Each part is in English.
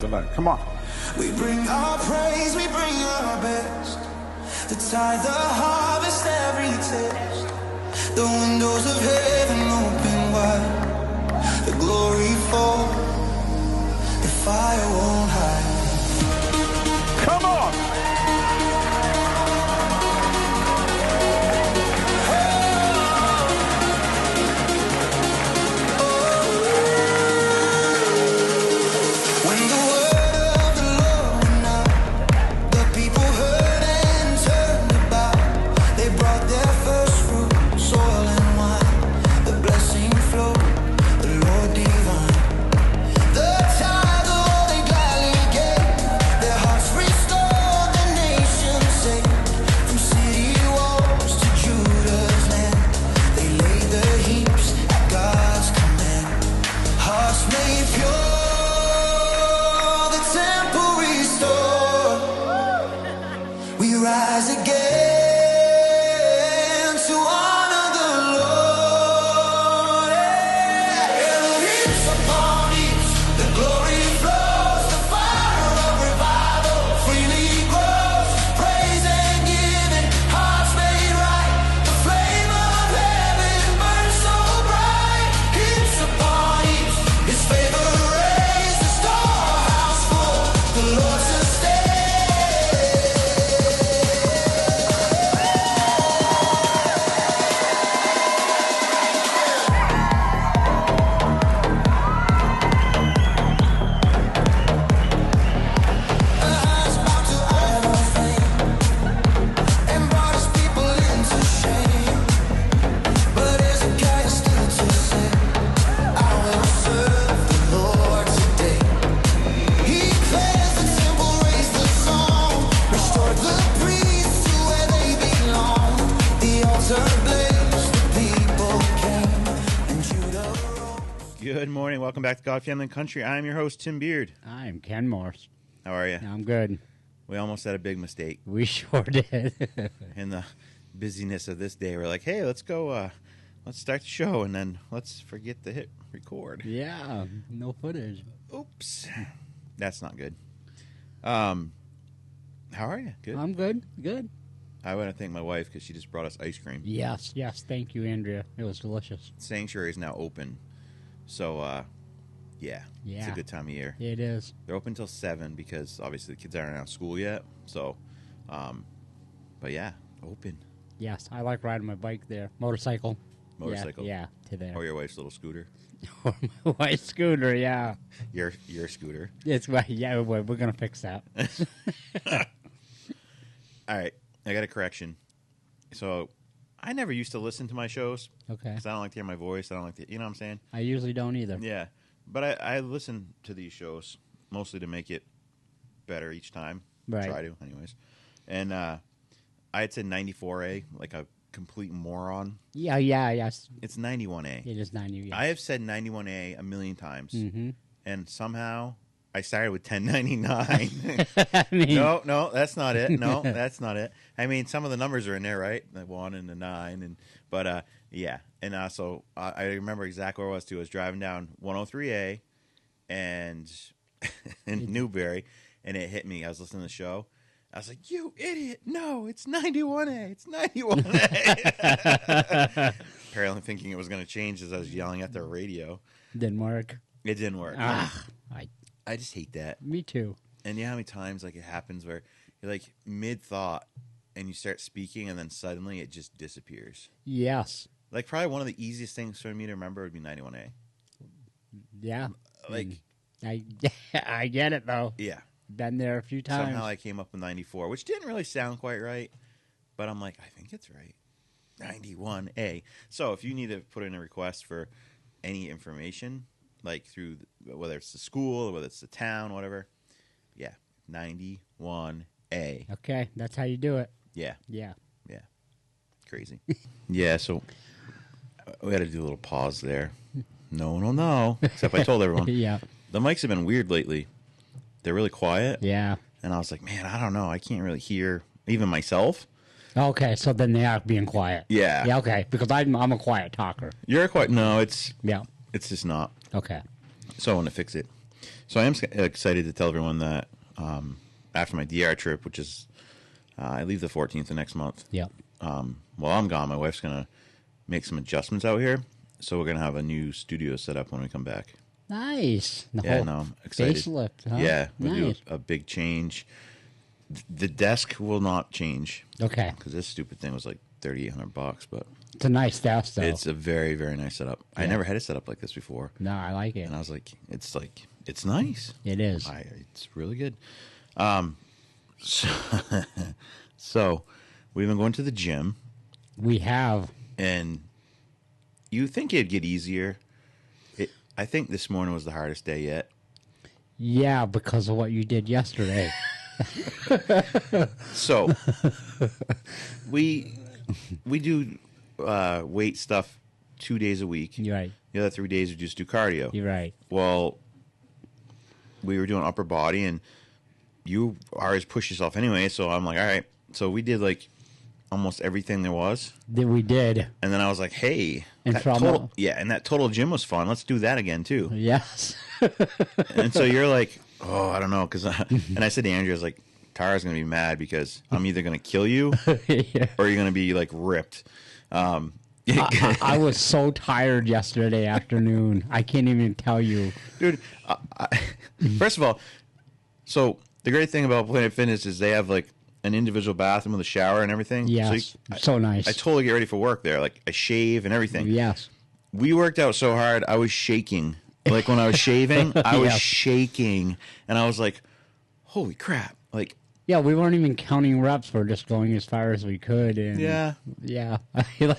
Come on. We bring our praise, we bring our best. The tithe, the harvest, every test. The windows of heaven open wide. The glory fall, the fire won't hide. Come on. Good morning. Welcome back to God, Family, and Country. I'm your host, Tim Beard. I'm Ken Morse. How are you? I'm good. We almost had a big mistake. We sure did. In the busyness of this day, we're like, hey, let's go, let's start the show, and then let's forget to hit record. Yeah, no footage. Oops. That's not good. How are you? Good? I'm good. Good. I want to thank my wife because she just brought us ice cream. Yes. Thank you, Andrea. It was delicious. Sanctuary is now open. So, yeah, it's a good time of year. It is. They're open until 7 because obviously the kids aren't out of school yet. So, but yeah, open. Yes, I like riding my bike there. Motorcycle. Motorcycle? Yeah, to there. Or your wife's little scooter. Or my wife's scooter, yeah. Your scooter. It's right. Yeah, we're going to fix that. All right, I got a correction. So, I never used to listen to my shows. Okay. Because I don't like to hear my voice. I don't like to, you know what I'm saying? I usually don't either. Yeah. But I listen to these shows mostly to make it better each time. Right. Try to, anyways. And I had said 94A, like a complete moron. Yeah. It's 91A. It is 90. Yes. I have said 91A a million times. Mm-hmm. And somehow I started with 1099. I mean, No, that's not it. No, that's not it. I mean, some of the numbers are in there, right? The 1 and the 9, but yeah. And so I remember exactly where I was too. I was driving down 103A and in Newberry, and it hit me. I was listening to the show. I was like, "You idiot! No, it's 91A. It's 91A." Apparently, thinking it was going to change as I was yelling at the radio. Didn't work. It didn't work. I just hate that. Me too. And you know how many times like it happens where you're like mid thought and you start speaking and then suddenly it just disappears. Yes. Like probably one of the easiest things for me to remember would be 91A. Yeah. Like I get it though. Yeah. Been there a few times. Somehow I came up with 94, which didn't really sound quite right, but I'm like, I think it's right. 91A. So if you need to put in a request for any information, like through whether it's the school or whether it's the town, whatever, yeah, 91A. Okay, that's how you do it. Yeah. Yeah. Crazy. Yeah, so we had to do a little pause there. No one will know, except I told everyone. Yeah. The mics have been weird lately. They're really quiet. Yeah. And I was like, man, I don't know. I can't really hear even myself. Okay, so then they are being quiet. Yeah. Yeah, okay, because I'm a quiet talker. You're quiet. No, it's Yeah. just not. Okay. So I want to fix it. So I am excited to tell everyone that after my DR trip, which is I leave the 14th of next month. Yep. While I'm gone, my wife's gonna make some adjustments out here, so we're gonna have a new studio set up when we come back. Nice. The Yeah, whole no, I'm excited. facelift. Huh? Yeah, we'll Nice. do a big change. The desk will not change Okay. because this stupid thing was like $3,800, but It's a nice desk, though. it's a very, very nice setup. I Yeah. never had it set up like this before, No, I like it. and I was like, it's nice. It is. It's really good. So, so we've been going to the gym, We have. and you think it'd get easier. I think this morning was the hardest day yet. Yeah, because of what you did yesterday. So we do weight stuff 2 days a week. You're right. The other 3 days we just do cardio. You're right. Well, we were doing upper body, and you always push yourself anyway. So I'm like, all right. So we did like almost everything there was, We did. and then I was like, hey, And that from total, and that total gym was fun. Let's do that again too. Yes. And so you're like, oh, I don't know, and I said to Andrew, I was like, Tara's gonna be mad because I'm either gonna kill you Yeah. or you're gonna be like ripped. I was so tired yesterday afternoon. I can't even tell you. Dude, first of all, so the great thing about Planet Fitness is they have like an individual bathroom with a shower and everything. Yes. So So nice. I totally get ready for work there. Like I shave and everything. Yes. We worked out so hard, I was shaking. Like when I was shaving, I was Yeah. shaking, and I was like, "Holy crap!" Like, Yeah, we weren't even counting reps. We're just going as far as we could. And yeah, Yeah. and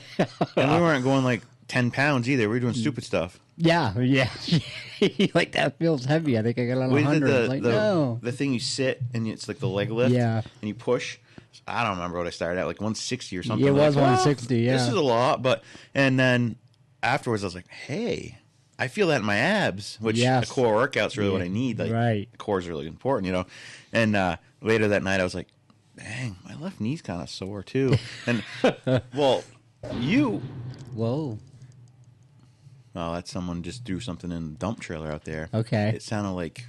we weren't going like 10 pounds either. We were doing stupid stuff. Yeah. Like, that feels heavy. I think I got a We did 100. Like, no. the thing you sit and it's like the leg lift. Yeah. And you push. I don't remember what I started at, like 160 or something. It was Like, 160, yeah. This is a lot, and then afterwards I was like, hey, I feel that in my abs, which Yes. a core workout's really what I need. Like, Right. core is really important, you know. And later that night I was like, dang, my left knee's kind of sore too. And well, Whoa. oh, that's someone just threw something in the dump trailer out there. Okay. It sounded like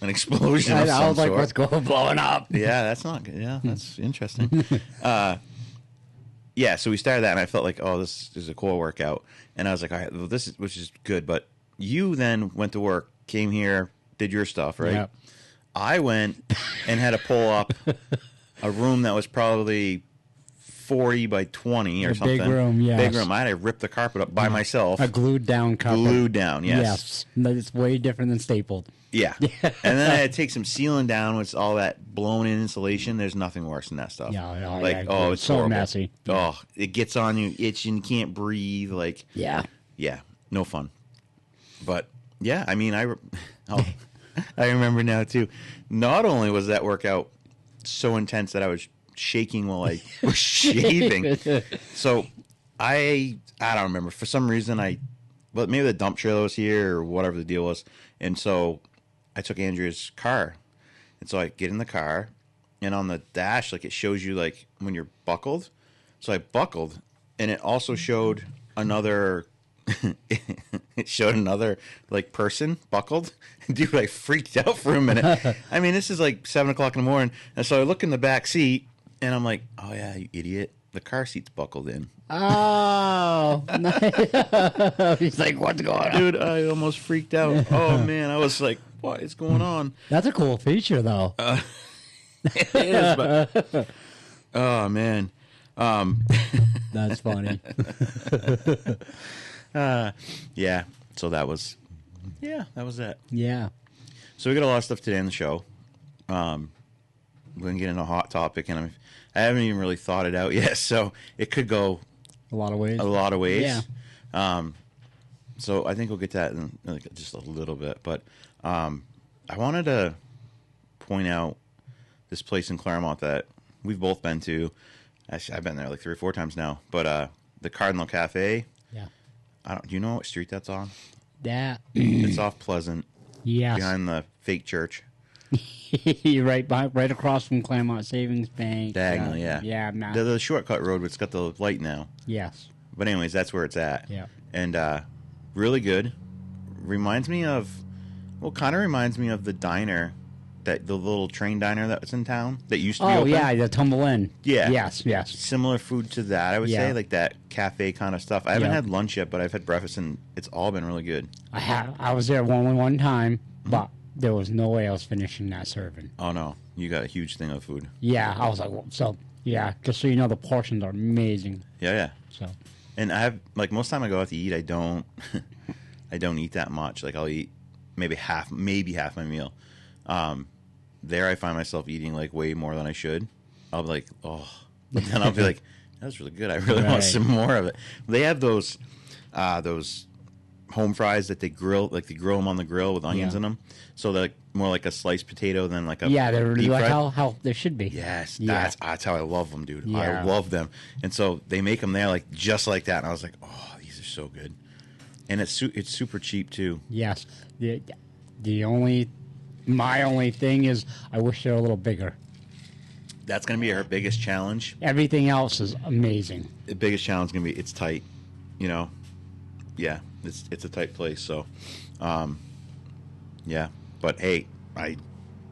an explosion I of some was like, sort. what's going blowing up? Yeah, that's not good. Yeah, that's interesting. Yeah, so we started that, and I felt like, oh, this is a core workout. And I was like, all right, well, which is good. But you then went to work, came here, did your stuff, right? Yep. I went and had to pull up a room that was probably 40 by 20 or A something. big room, yes. Big room. I had to rip the carpet up by myself. A glued down carpet. Glued down, yes. It's way different than stapled. Yeah. And then I had to take some sealing down with all that blown in insulation. There's nothing worse than that stuff. Yeah, no, like, yeah, oh, it's it's so horrible. messy. Oh, it gets on you, itching, can't breathe. Like, Yeah. yeah, no fun. But yeah, I mean, I remember now too. Not only was that workout so intense that I was shaking while I was shaving. So I don't remember. For some reason, but maybe the dump trailer was here or whatever the deal was, and so I took Andrea's car, and so I get in the car, and on the dash, like it shows you like when you're buckled. So I buckled, and it also showed another. It showed another like person buckled. Dude, I freaked out for a minute. I mean, this is like 7 o'clock in the morning, and so I look in the back seat, and I'm like, "Oh yeah, you idiot! The car seat's buckled in." Oh. He's like, what's going on? Dude, I almost freaked out. Oh man, I was like, "What is going on?" That's a cool feature, though. It is, but oh man, That's funny. yeah. So that was that. Yeah. So we got a lot of stuff today on the show. We're gonna get into a hot topic, and I haven't even really thought it out yet. So it could go A lot of ways. a lot of ways. Yeah. So I think we'll get to that in like just a little bit. But I wanted to point out this place in Claremont that we've both been to. Actually, I've been there like 3 or 4 times now. But the Cardinal Cafe. Yeah. Do you know what street that's on? That. It's off Pleasant, Yes. behind the fake church. right across from Claremont Savings Bank. Diagonally, yeah. Yeah, I'm not. The shortcut road, it's got the light now. Yes. But anyways, that's where it's at. Yeah. And really good. Reminds me of Well, kind of reminds me of the diner, the little train diner that was in town that used to be Oh open. yeah, the Tumble Inn. Yeah. Yes. Similar food to that, I would Yeah. say, like that cafe kind of stuff. I haven't Yeah. had lunch yet, but I've had breakfast, and it's all been really good. I was there only one time, Mm-hmm. but there was no way I was finishing that serving. Oh no, you got a huge thing of food. Yeah, I was like, well, so yeah, just so you know, the portions are amazing. Yeah. So And I have, like, most time I go out to eat, I don't I don't eat that much. Like, I'll eat maybe half my meal. There I find myself eating like way more than I should. I'll be like, oh, but then I'll be like, that was really good. I really want Right. some more of it. They have those home fries that they grill, like they grill them on the grill with onions Yeah. in them. So they're like more like a sliced potato than like a yeah, they're deep like fried. how they should be. Yes, Yeah. that's how I love them, dude. I Yeah. love them. And so they make them there like just like that. And I was like, oh, these are so good. And it's super cheap too. Yes. My only thing is I wish they were a little bigger. That's going to be her biggest challenge. Everything else is amazing. The biggest challenge is going to be it's tight. You know, yeah, it's a tight place. So, yeah. But hey, I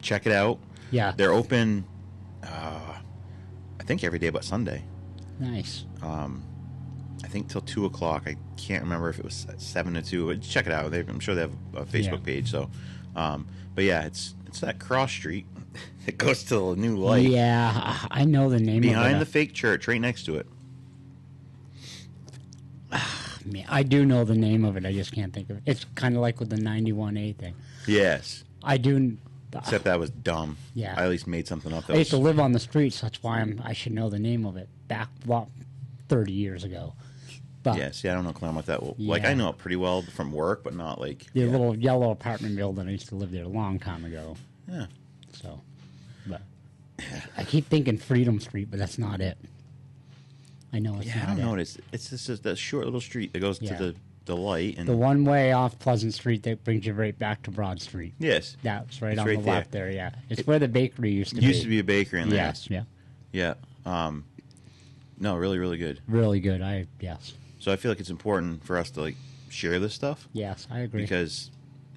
check it out. Yeah. They're open. I think every day but Sunday. Nice. I think till 2:00. I can't remember if it was 7 to 2. But check it out. I'm sure they have a Facebook page. So, but yeah, it's that cross street. It goes to the new light Yeah, I know the name behind of the it. fake church, right next to it. I do know the name of it. I just can't think of it. It's kind of like with the 91A thing. Yes, I do. except that was dumb. Yeah. I at least made something up. That I used to was, live on the streets. That's why I should know the name of it. Back 30 years ago. But yeah. See, I don't know Claremont that well. Like Yeah. I know it pretty well from work, but not like the yeah. little yellow apartment building, I used to live there a long time ago. Yeah. So, but I keep thinking Freedom Street, but that's not it. I know it's Yeah, I not don't know it. what it's just that short little street that goes Yeah. to the light and The one way off Pleasant Street that brings you right back to Broad Street. yes, That's right It's on right the there. left there. Yeah, it's where the bakery used to be. used to be a bakery in there. Yes, yeah, Yeah. No, really, really good. really good. Yes, So I feel like it's important for us to like share this stuff yes, I agree. because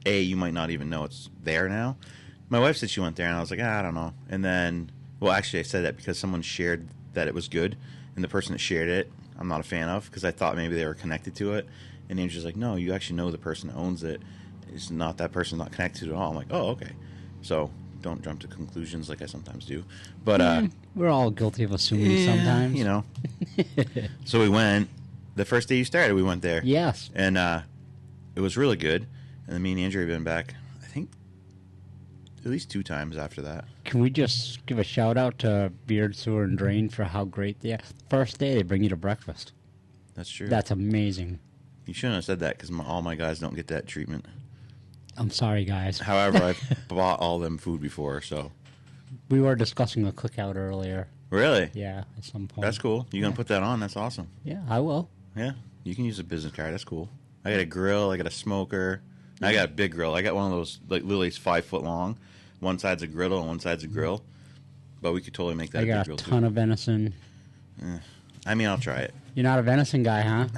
you might not even know it's there now. My wife said she went there, and I was like, I don't know. And then, well, actually, I said that because someone shared that it was good, and the person that shared it, I'm not a fan of because I thought maybe they were connected to it. And Andrew's like, no, you actually know the person that owns it. It's not that person not connected to it at all. I'm like, oh, okay. So don't jump to conclusions like I sometimes do. But We're all guilty of assuming sometimes. you know. So we went. The first day you started, we went there. Yes. And it was really good. And then me and Andrew have been back, I think, at least 2 times after that. Can we just give a shout out to Beard, Sewer, and Drain for how great they are? First day, they bring you to breakfast. That's true. That's amazing. You shouldn't have said that because all my guys don't get that treatment. I'm sorry, guys. However, I've bought all them food before, so. We were discussing a cookout earlier. Really? Yeah, at some point. That's cool. You going to put that on? That's awesome. Yeah, I will. Yeah. You can use a business card. That's cool. I got a grill. I got a smoker. I got a big grill. I got one of those, like, literally 5 foot long. One side's a griddle and one side's a grill. But we could totally make that I a big got a grill, ton of venison. too. I mean, I'll try it. You're not a venison guy, huh?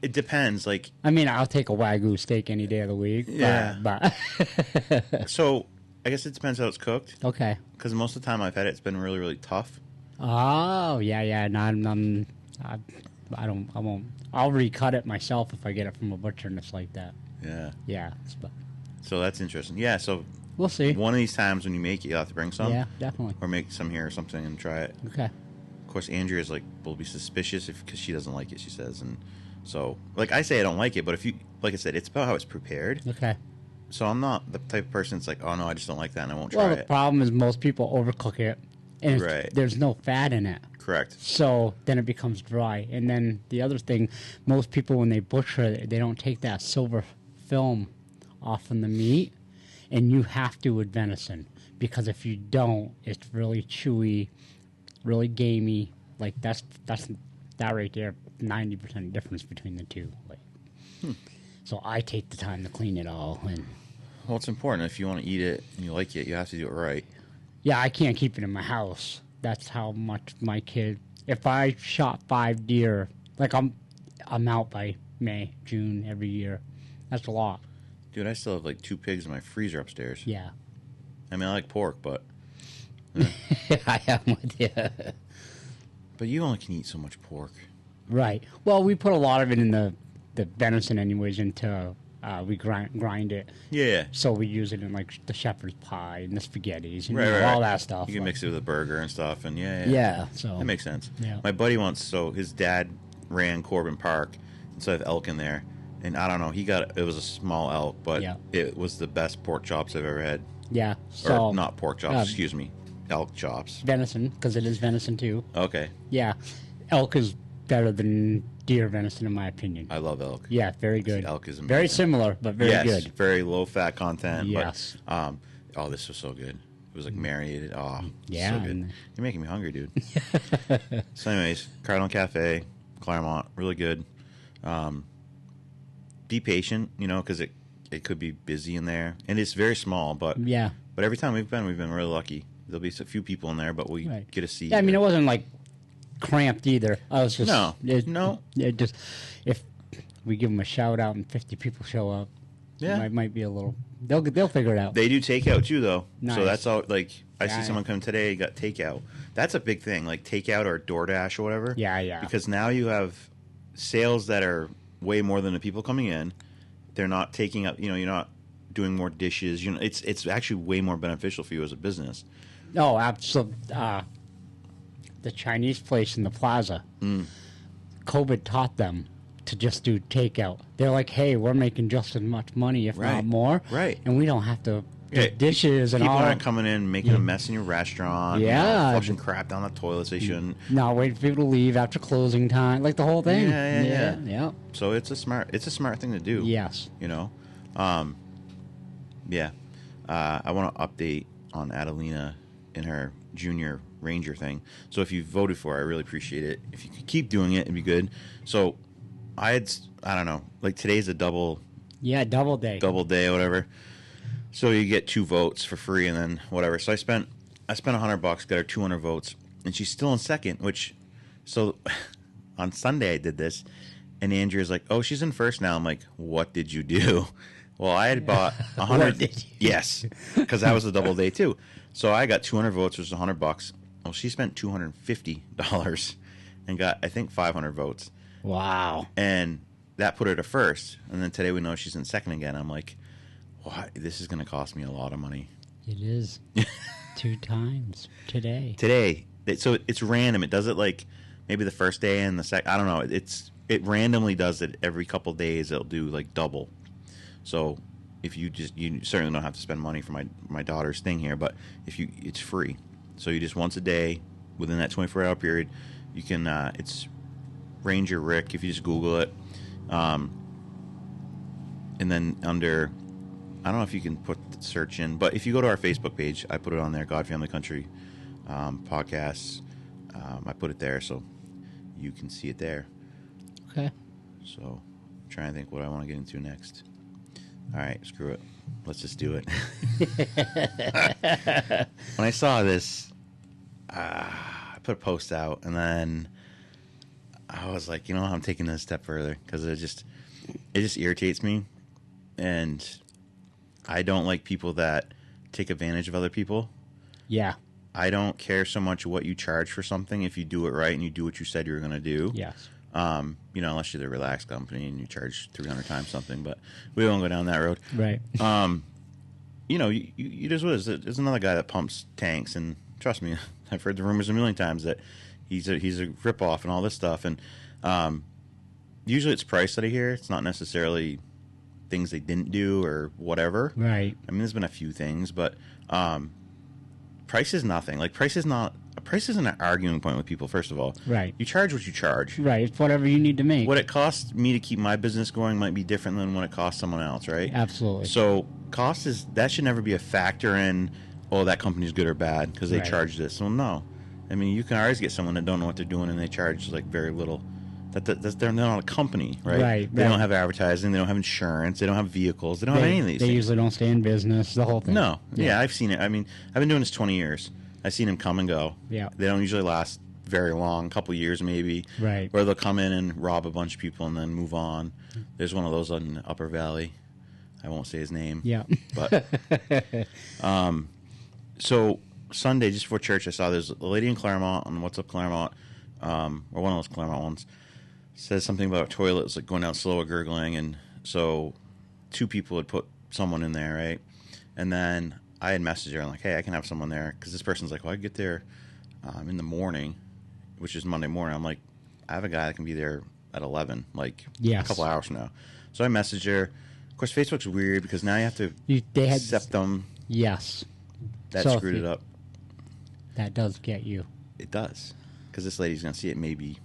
It depends. Like, I mean, I'll take a Wagyu steak any day of the week. Yeah. But so I guess it depends how it's cooked. okay. Because most of the time I've had it, it's been really, really tough. Oh, yeah. No, I won't. I'll recut it myself if I get it from a butcher and it's like that. Yeah. Yeah. But So that's interesting. Yeah. So we'll see. one of these times when you make it, you'll have to bring some. Yeah, definitely. Or make some here or something and try it. Okay. Of course, Andrea's like, will be suspicious because she doesn't like it, she says. And so, like, I say I don't like it, but if you, like I said, it's about how it's prepared. Okay. So I'm not the type of person that's like, oh no, I just don't like that and I won't Well, try the it. problem is most people overcook it, and Right. there's no fat in it. Correct. So then it becomes dry. And then the other thing, most people when they butcher it, they don't take that silver film off from the meat, and you have to with venison because if you don't, it's really chewy, really gamey. Like that's that right there, 90% difference between the two. Like, so I take the time to clean it all, and Well, it's important. If you want to eat it and you like it, you have to do it right. yeah, I can't keep it in my house. That's how much my kid. If I shot 5 deer, like I'm out by May, June every year. That's a lot. Dude, I still have like 2 pigs in my freezer upstairs. Yeah. I mean, I like pork, but I am with you. you only can eat so much pork. Right. Well, we put a lot of it in the venison anyways into we grind it. Yeah. So we use it in like the shepherd's pie and the spaghettis and Right, all right. that stuff. You can mix it with a burger and stuff, and yeah. Yeah. So That makes sense. Yeah. My buddy once, so his dad ran Corbin Park, and so I have elk in there. And I don't know, it was a small elk, but Yeah. it was the best pork chops I've ever had. Yeah. So Or not pork chops, excuse me, elk chops. venison, because it is venison too. Okay. Yeah. Elk is better than deer venison in my opinion. I love elk. Yeah, very good. Elk is amazing. very similar, but very yes, good. very low fat content. Yes. But, oh, this was so good. It was like marinated. Oh, Yeah, so good. and- You're making me hungry, dude. So, anyways, Cardinal Cafe, Claremont, really good. Be patient, because it could be busy in there, and it's very small. But Yeah. but every time we've been really lucky. There'll be a few people in there, but we Right. get a seat. Yeah, I mean, it wasn't like cramped either. I was just No. no. It just if we give them a shout out and 50 people show up, Yeah. it might be a little. They'll figure it out. They do takeout too, though. Nice. So that's all. Like I see Yeah. someone come today, got takeout. That's a big thing, like takeout or DoorDash or whatever. Yeah. Because now you have sales that are way more than the people coming in. They're not taking up. You're not doing more dishes. It's actually way more beneficial for you as a business. Oh, absolutely. The Chinese place in the plaza, COVID taught them to just do takeout. They're like, hey, we're making just as much money, if Right. not more. Right. And we don't have to do Yeah, dishes and People all. aren't coming in making a mess in your restaurant. Yeah. Flushing crap down the toilets they shouldn't. Not waiting for people to leave after closing time. Like the whole thing. Yeah. So it's a smart thing to do. Yes. Yeah. I want to update on Adelina in her junior ranger thing. So if you voted for her, I really appreciate it. If you could keep doing it, it'd be good. So I don't know, like today's a double Yeah, double day. day or whatever. So you get 2 votes for free and then whatever. So I spent $100, got her 200 votes, and she's still in second, so on Sunday I did this, and Andrea's like, "Oh, she's in first now." I'm like, "What did you do?" Well, I had bought 100. What did you do? Yes, because that was a double day too. So I got 200 votes, which was $100. Well, she spent $250 and got, I think, 500 votes, Wow. and that put her to first. And then today we know she's in second again. I'm like, "What? This is going to cost me a lot of money." It is 2 times today. Today, so it's random. It does it like maybe the first day and the second. I don't know. It randomly does it every couple days. It'll do like double. So if you certainly don't have to spend money for my daughter's thing here, but it's free. So you just once a day within that 24-hour period, you can. It's Ranger Rick if you just Google it, and then under. I don't know if you can put the search in, but if you go to our Facebook page, I put it on there, God Family Country podcasts. I put it there so you can see it there. Okay. So I'm trying to think what I want to get into next. All right, screw it. Let's just do it. When I saw this, I put a post out, and then I was like, I'm taking this a step further because it just irritates me, and I don't like people that take advantage of other people. Yeah. I don't care so much what you charge for something if you do it right and you do what you said you were going to do. Yes. Unless you're the relaxed company and you charge 300 times something, but we won't go down that road. Right. You just what is it? There's another guy that pumps tanks, and trust me, I've heard the rumors a million times that he's a ripoff and all this stuff, and usually it's price that I hear. It's not necessarily things they didn't do or whatever. Right. I mean, there's been a few things, but price is nothing. Like price isn't an arguing point with people. First of all, Right. You charge what you charge. Right. It's whatever you need to make. What it costs me to keep my business going might be different than what it costs someone else, right? Absolutely. So cost that should never be a factor in, oh, that company's good or bad because they Right. charge this. Well, no. I mean, you can always get someone that don't know what they're doing and they charge like very little. They're not a company, right? Right, They right. don't have advertising. They don't have insurance. They don't have vehicles. They don't have any of these They things. usually don't stay in business. The whole thing. No. Yeah, I've seen it. I mean, I've been doing this 20 years. I've seen them come and go. Yeah. They don't usually last very long, a couple years maybe. Right. Where they'll come in and rob a bunch of people and then move on. There's one of those in Upper Valley. I won't say his name. Yeah. But so Sunday, just before church, I saw there's a lady in Claremont on What's Up Claremont, or one of those Claremont ones, says something about a toilet was like going down slow or gurgling, and so 2 people had put someone in there, right? And then I had messaged her, I'm like, hey, I can have someone there, because this person's like, well, I get there in the morning, which is Monday morning. I'm like, I have a guy that can be there at 11, like Yes. a couple hours from now. So I messaged her. Of course, Facebook's weird because now you have to They had accept them. Yes, That So if screwed you- it up. that does get you It does, because this lady's gonna see it maybe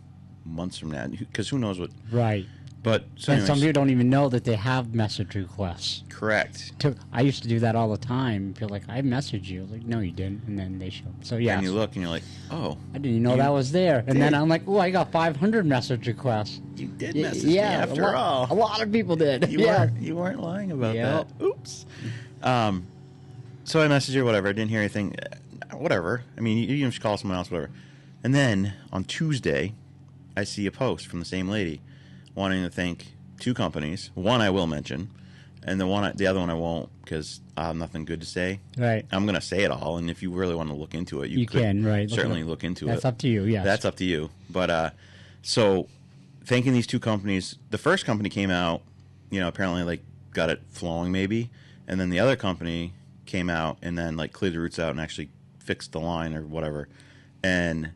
months from now. Because who knows what? right. But so And some anyways, people don't even know that they have message requests. correct. I used to do that all the time. Feel like I messaged you, like no, you didn't, and then they show. So yeah, And you look and you're like, oh, I didn't even know you that was there. And did. then I'm like, oh, I got 500 message requests. you did Y- message me after all. a lot of people did. You yeah, weren't lying about Yep. that. Oops. So I messaged her, whatever. I didn't hear anything. Whatever. I mean, you can just call someone else, whatever. And then on Tuesday, I see a post from the same lady wanting to thank 2 companies. One I will mention, and the other one I won't, because I have nothing good to say. right. I'm going to say it all, and if you really want to look into it, You could can, right. certainly look into That's it. up to you. Yes. That's up to you. But so thanking these 2 companies, the first company came out, apparently like got it flowing maybe, and then the other company came out and then like cleared the roots out and actually fixed the line or whatever. And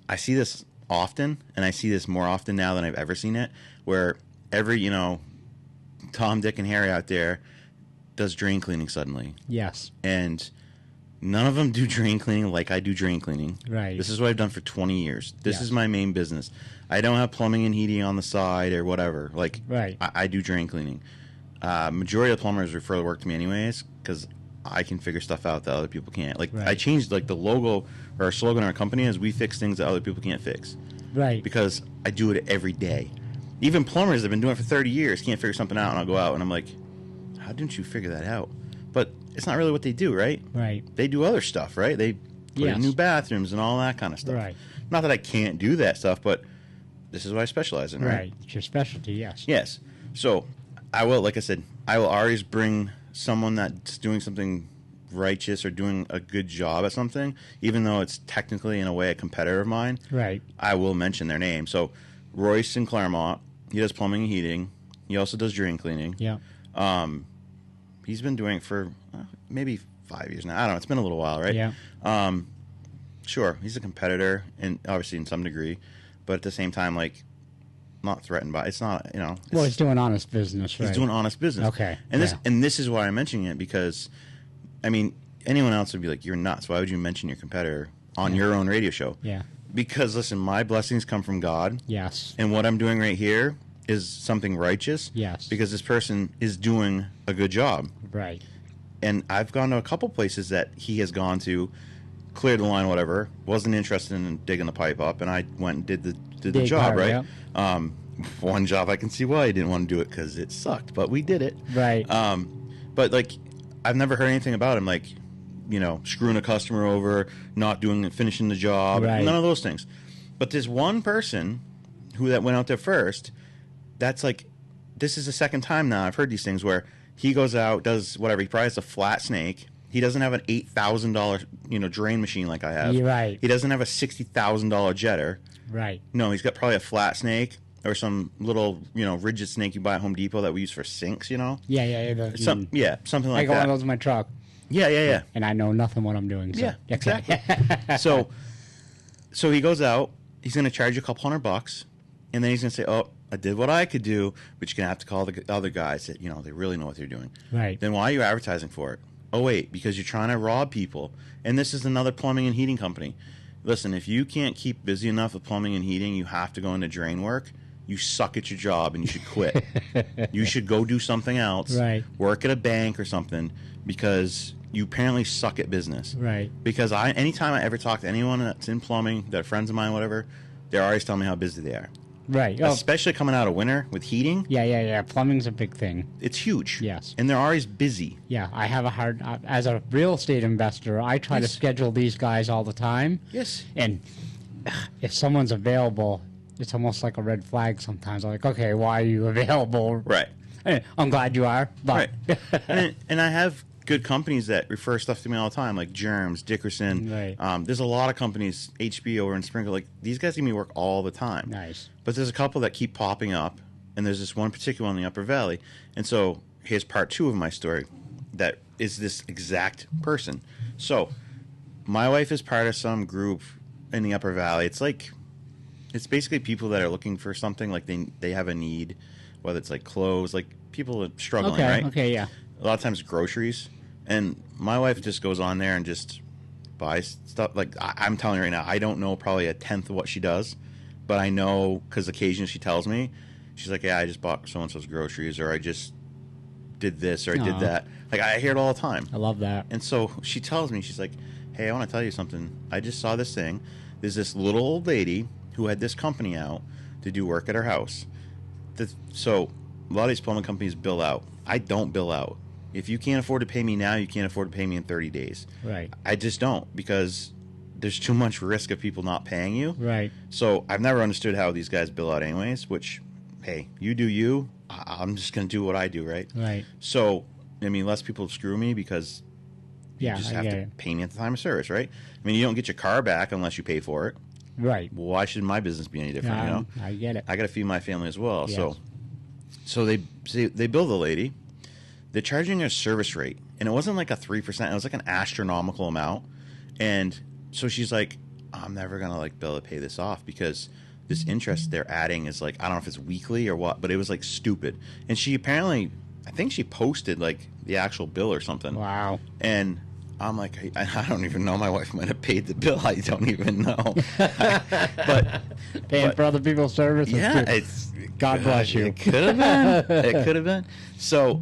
I see this often, and I see this more often now than I've ever seen it, where every Tom, Dick, and Harry out there does drain cleaning suddenly, Yes. and none of them do drain cleaning like I do drain cleaning. Right. This is what I've done for 20 years. This Yes. is my main business. I don't have plumbing and heating on the side or whatever. Like, Right. I do drain cleaning. Majority of the plumbers refer the work to me anyways because I can figure stuff out that other people can't. Like, Right. I changed like the logo or our slogan of our company is we fix things that other people can't fix Right. because I do it every day. Even plumbers that have been doing it for 30 years can't figure something out, and I'll go out and I'm like, how didn't you figure that out? But it's not really what they do, right? Right. They do other stuff, right? They put Yes. in new bathrooms and all that kind of stuff. Right. Not that I can't do that stuff, but this is what I specialize in, right? Right. It's your specialty. Yes. Yes. So I will, like I said, I will always bring someone that's doing something righteous or doing a good job at something, even though it's technically in a way a competitor of mine. Right. I will mention their name. So Royce in Claremont, he does plumbing and heating. He also does drain cleaning. Yeah. He's been doing it for maybe 5 years now. I don't know. It's been a little while, right? Yeah. Sure, he's a competitor, and obviously in some degree, but at the same time, like, not threatened by. It's not, it's, Well, he's doing honest business, right? he's doing honest business. Okay, and yeah. this is why I'm mentioning it because, I mean, anyone else would be like, "You're nuts. Why would you mention your competitor on your own radio show?" Yeah. Because listen, my blessings come from God, Yes. and what I'm doing right here is something righteous. Yes. Because this person is doing a good job. Right. And I've gone to a couple places that he has gone to, cleared the line, whatever. Wasn't interested in digging the pipe up, and I went and did the Dig job, hard, right? yeah. One job I can see why he didn't want to do it because it sucked, but we did it. Right. But like, I've never heard anything about him, like, screwing a customer over, not doing finishing the job, Right. none of those things. But there's one person that went out there first. That's like, this is the second time now I've heard these things where he goes out, does whatever. He probably has a flat snake. He doesn't have an $8,000 drain machine like I have. You're right. He doesn't have a $60,000 jetter. Right. No, he's got probably a flat snake or some little rigid snake you buy at Home Depot that we use for sinks. Yeah. Yeah. Something I like got one that. of those in my truck, Yeah. and I know nothing what I'm doing. So. Yeah, Okay. exactly. so he goes out. He's going to charge you a couple $100, and then he's going to say, "Oh, I did what I could do," but you're going to have to call the other guys that they really know what they're doing. Right. Then why are you advertising for it? Oh wait, because you're trying to rob people. And this is another plumbing and heating company. Listen, if you can't keep busy enough with plumbing and heating, you have to go into drain work. You suck at your job and you should quit. You should go do something else. Right. Work at a bank or something because you apparently suck at business. Right. Because anytime I ever talk to anyone that's in plumbing, that are friends of mine, whatever, they're always telling me how busy they are. Right. Oh, Especially coming out of winter with heating, yeah. Plumbing's a big thing. it's huge. Yes. And they're always busy. Yeah, I have a hard as a real estate investor. I try to Yes. schedule these guys all the time, Yes. and if someone's available, it's almost like a red flag. Sometimes I'm like, okay, why are you available? Right. Hey, I'm glad you are. But Right. And I have good companies that refer stuff to me all the time, like Germs, Dickerson. Right. There's a lot of companies, HB over in Sprinkle, like these guys give me work all the time. Nice. But there's a couple that keep popping up, and there's this one particular one in the Upper Valley. And so here's part 2 of my story that is this exact person. So my wife is part of some group in the Upper Valley. It's basically people that are looking for something, like they have a need, whether it's like clothes, like people are struggling, Okay. right? Okay. Yeah. A lot of times groceries. And my wife just goes on there and just buys stuff. Like, I'm telling you right now, I don't know probably a tenth of what she does, but I know because occasionally she tells me, she's like, yeah, I just bought so-and-so's groceries, or I just did this, or I did Aw. that. Like, I hear it all the time. I love that. And so she tells me, she's like, hey, I want to tell you something. I just saw this thing. There's this little old lady who had this company out to do work at her house. So a lot of these plumbing companies bill out. I don't bill out. If you can't afford to pay me now, you can't afford to pay me in 30 days. Right. I just don't, because there's too much risk of people not paying you. Right. So I've never understood how these guys bill out anyways, which, hey, you do you. I'm just going to do what I do, right? Right. So, I mean, less people screw me because you Yeah. just I have get to it. pay me at the time of service, right? I mean, you don't get your car back unless you pay for it. Right. Well, why should my business be any different, you know? I get it. I got to feed my family as well. Yes. So they bill the lady. They're charging her a service rate, and it wasn't like a 3%. It was like an astronomical amount. And so she's like, I'm never gonna like be able to pay this off because this interest they're adding is like, I don't know if it's weekly or what, but it was like stupid. And she apparently, I think she posted like the actual bill or something. Wow. And I'm like, I don't even know. My wife might have paid the bill. I don't even know. but Paying but- for other people's services. yeah, too. it's God bless you. It could have been. It could have been. So,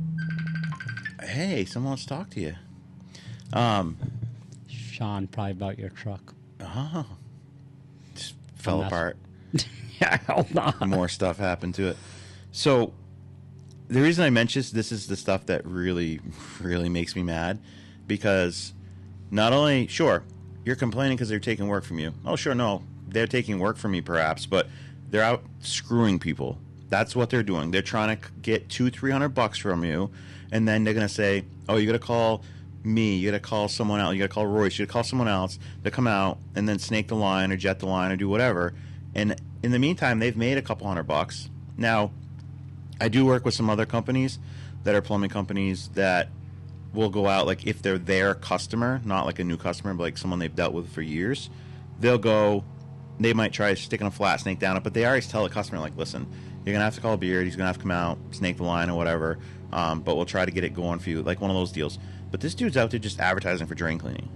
hey, someone wants to talk to you. Sean, probably about your truck. Oh, just fell mess. apart. Yeah, hold on. More stuff happened to it. So, the reason I mention this is the stuff that really, really makes me mad, because not only, sure, you're complaining because they're taking work from you. Oh, sure, no, they're taking work from me perhaps, but they're out screwing people. That's what they're doing. They're trying to get $200-300 from you, and then they're gonna say, "Oh, you gotta call me. You gotta call someone else. You gotta call Royce. You gotta call someone else." They come out and then snake the line or jet the line or do whatever. And in the meantime, they've made a couple $100. Now, I do work with some other companies that are plumbing companies that will go out, like if they're their customer, not like a new customer, but like someone they've dealt with for years, they'll go, they might try sticking a flat snake down it, but they always tell the customer, like, listen, you're going to have to call Beard, he's going to have to come out, snake the line or whatever, but we'll try to get it going for you, like one of those deals. But this dude's out there just advertising for drain cleaning.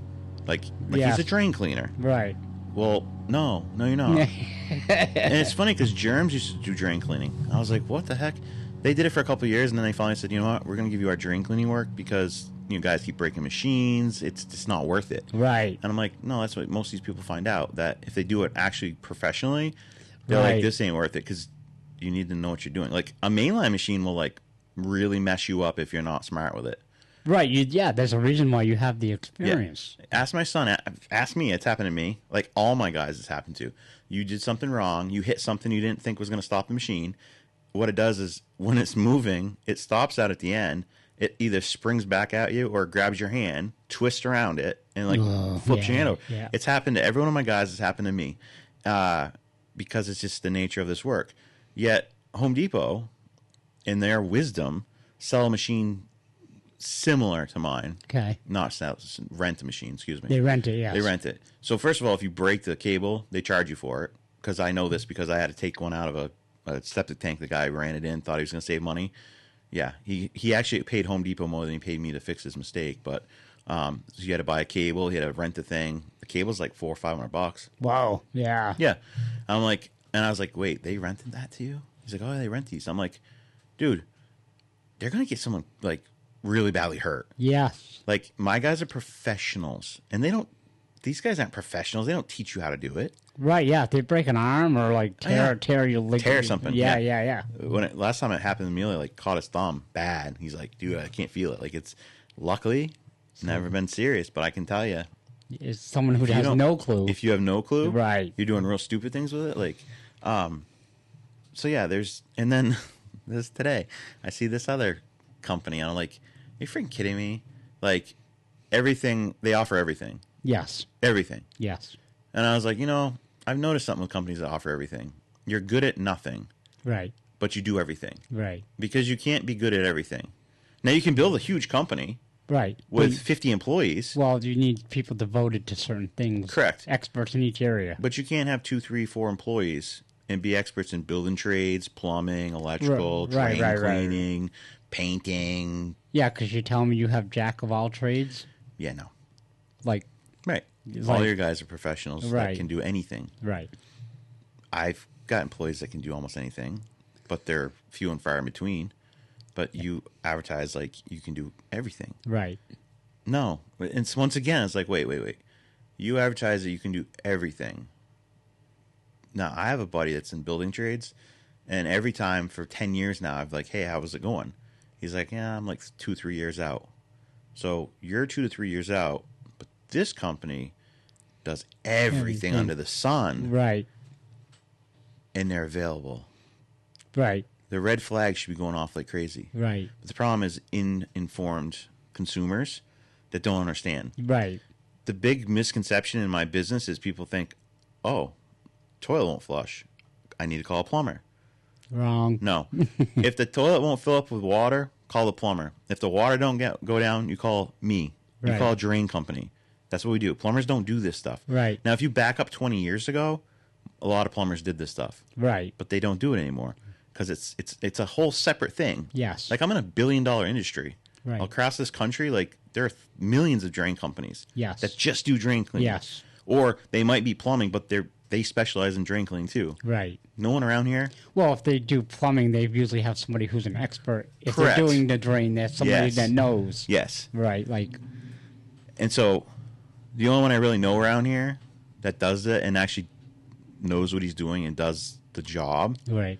Like Yeah. he's a drain cleaner. Right. Well, no, you're not. And it's funny because Germs used to do drain cleaning. I was like, what the heck? They did it for a couple of years, and then they finally said, you know what, we're going to give you our drain cleaning work because you guys keep breaking machines. It's just not worth it. Right. And I'm like, no, that's what most of these people find out, that if they do it actually professionally, they're Right. like, this ain't worth it because you need to know what you're doing. Like a mainline machine will like really mess you up if you're not smart with it. Right. Yeah, there's a reason why you have the experience. Ask my son. Ask me. It's happened to me. Like all my guys, it's happened to. You did something wrong. You hit something you didn't think was going to stop the machine. What it does is when it's moving, it stops out at the end. It either springs back at you or grabs your hand, twists around it, and like flips your hand over. yeah. It's happened to every one of my guys. It's happened to me because it's just the nature of this work. Yet Home Depot, in their wisdom, sell a machine similar to mine. Okay. Not sell, rent a machine. Excuse me. They rent it, yes. They rent it. So first of all, if you break the cable, they charge you for it. Because I know this because I had to take one out of a septic tank. The guy ran it in, thought he was going to save money. Yeah, he actually paid Home Depot more than he paid me to fix his mistake. But so he had to buy a cable. He had to rent the thing. The cable's like $400 or $500. Wow. Yeah. Yeah, I'm like, and I was like, wait, they rented that to you? He's like, oh, they rent these. I'm like, dude, they're going to get someone like really badly hurt. Yes. Like my guys are professionals, and they don't. These guys aren't professionals. They don't teach you how to do it. Right. Yeah. If they break an arm or like tear your leg. Tear something. Yeah. Yeah. Yeah. Yeah. When last time it happened, Amelia like caught his thumb bad. He's like, dude, I can't feel it. Like it's luckily it's never been serious, but I can tell you, It's someone who if you has don't- no clue. If you have no clue, Right. you're doing real stupid things with it. Like, so yeah, there's and then this today. I see this other company, and I'm like, are you freaking kidding me? Like, everything, they offer everything. Yes. Everything. Yes. And I was like, I've noticed something with companies that offer everything. You're good at nothing, Right. but you do everything. Right. Because you can't be good at everything. Now, you can build a huge company Right. with 50 employees. Well, you need people devoted to certain things. Correct. Experts in each area. But you can't have 2, 3, 4 employees and be experts in building trades, plumbing, electrical, Right, drain right. cleaning, painting. Yeah, because you're telling me you have jack of all trades? Yeah, no. Like, Right. Like- All your guys are professionals that Right. can do anything. right. I've got employees that can do almost anything, but they're few and far in between. But you advertise like you can do everything. Right. No. It's once again, it's like, wait. You advertise that you can do everything. Now, I have a buddy that's in building trades, and every time for 10 years now, I've like, hey, how was it going? He's like, yeah, I'm like 2, 3 years out. So you're 2 to 3 years out, but this company does everything Everything. under the sun, Right. and they're available. Right. The red flag should be going off like crazy. Right. But the problem is informed consumers that don't understand. Right. The big misconception in my business is people think, oh, toilet won't flush. I need to call a plumber. Wrong. No. If the toilet won't fill up with water, call the plumber. If the water don't go down, you call me. You Right. call a drain company. That's what we do. Plumbers don't do this stuff. Right. Now, if you back up 20 years ago, a lot of plumbers did this stuff, Right. but they don't do it anymore because it's a whole separate thing. Yes. Like, I'm in $1 billion industry. Right. Across this country, like, there are millions of drain companies Yes. that just do drain cleaning. Yes. Or they might be plumbing, but they specialize in drain cleaning too. Right. No one around here. Well, if they do plumbing, they usually have somebody who's an expert. If Correct. they're doing the drain, that's somebody Yes. that knows. Yes. Right. Like, And so the only one I really know around here that does it and actually knows what he's doing and does the job, right.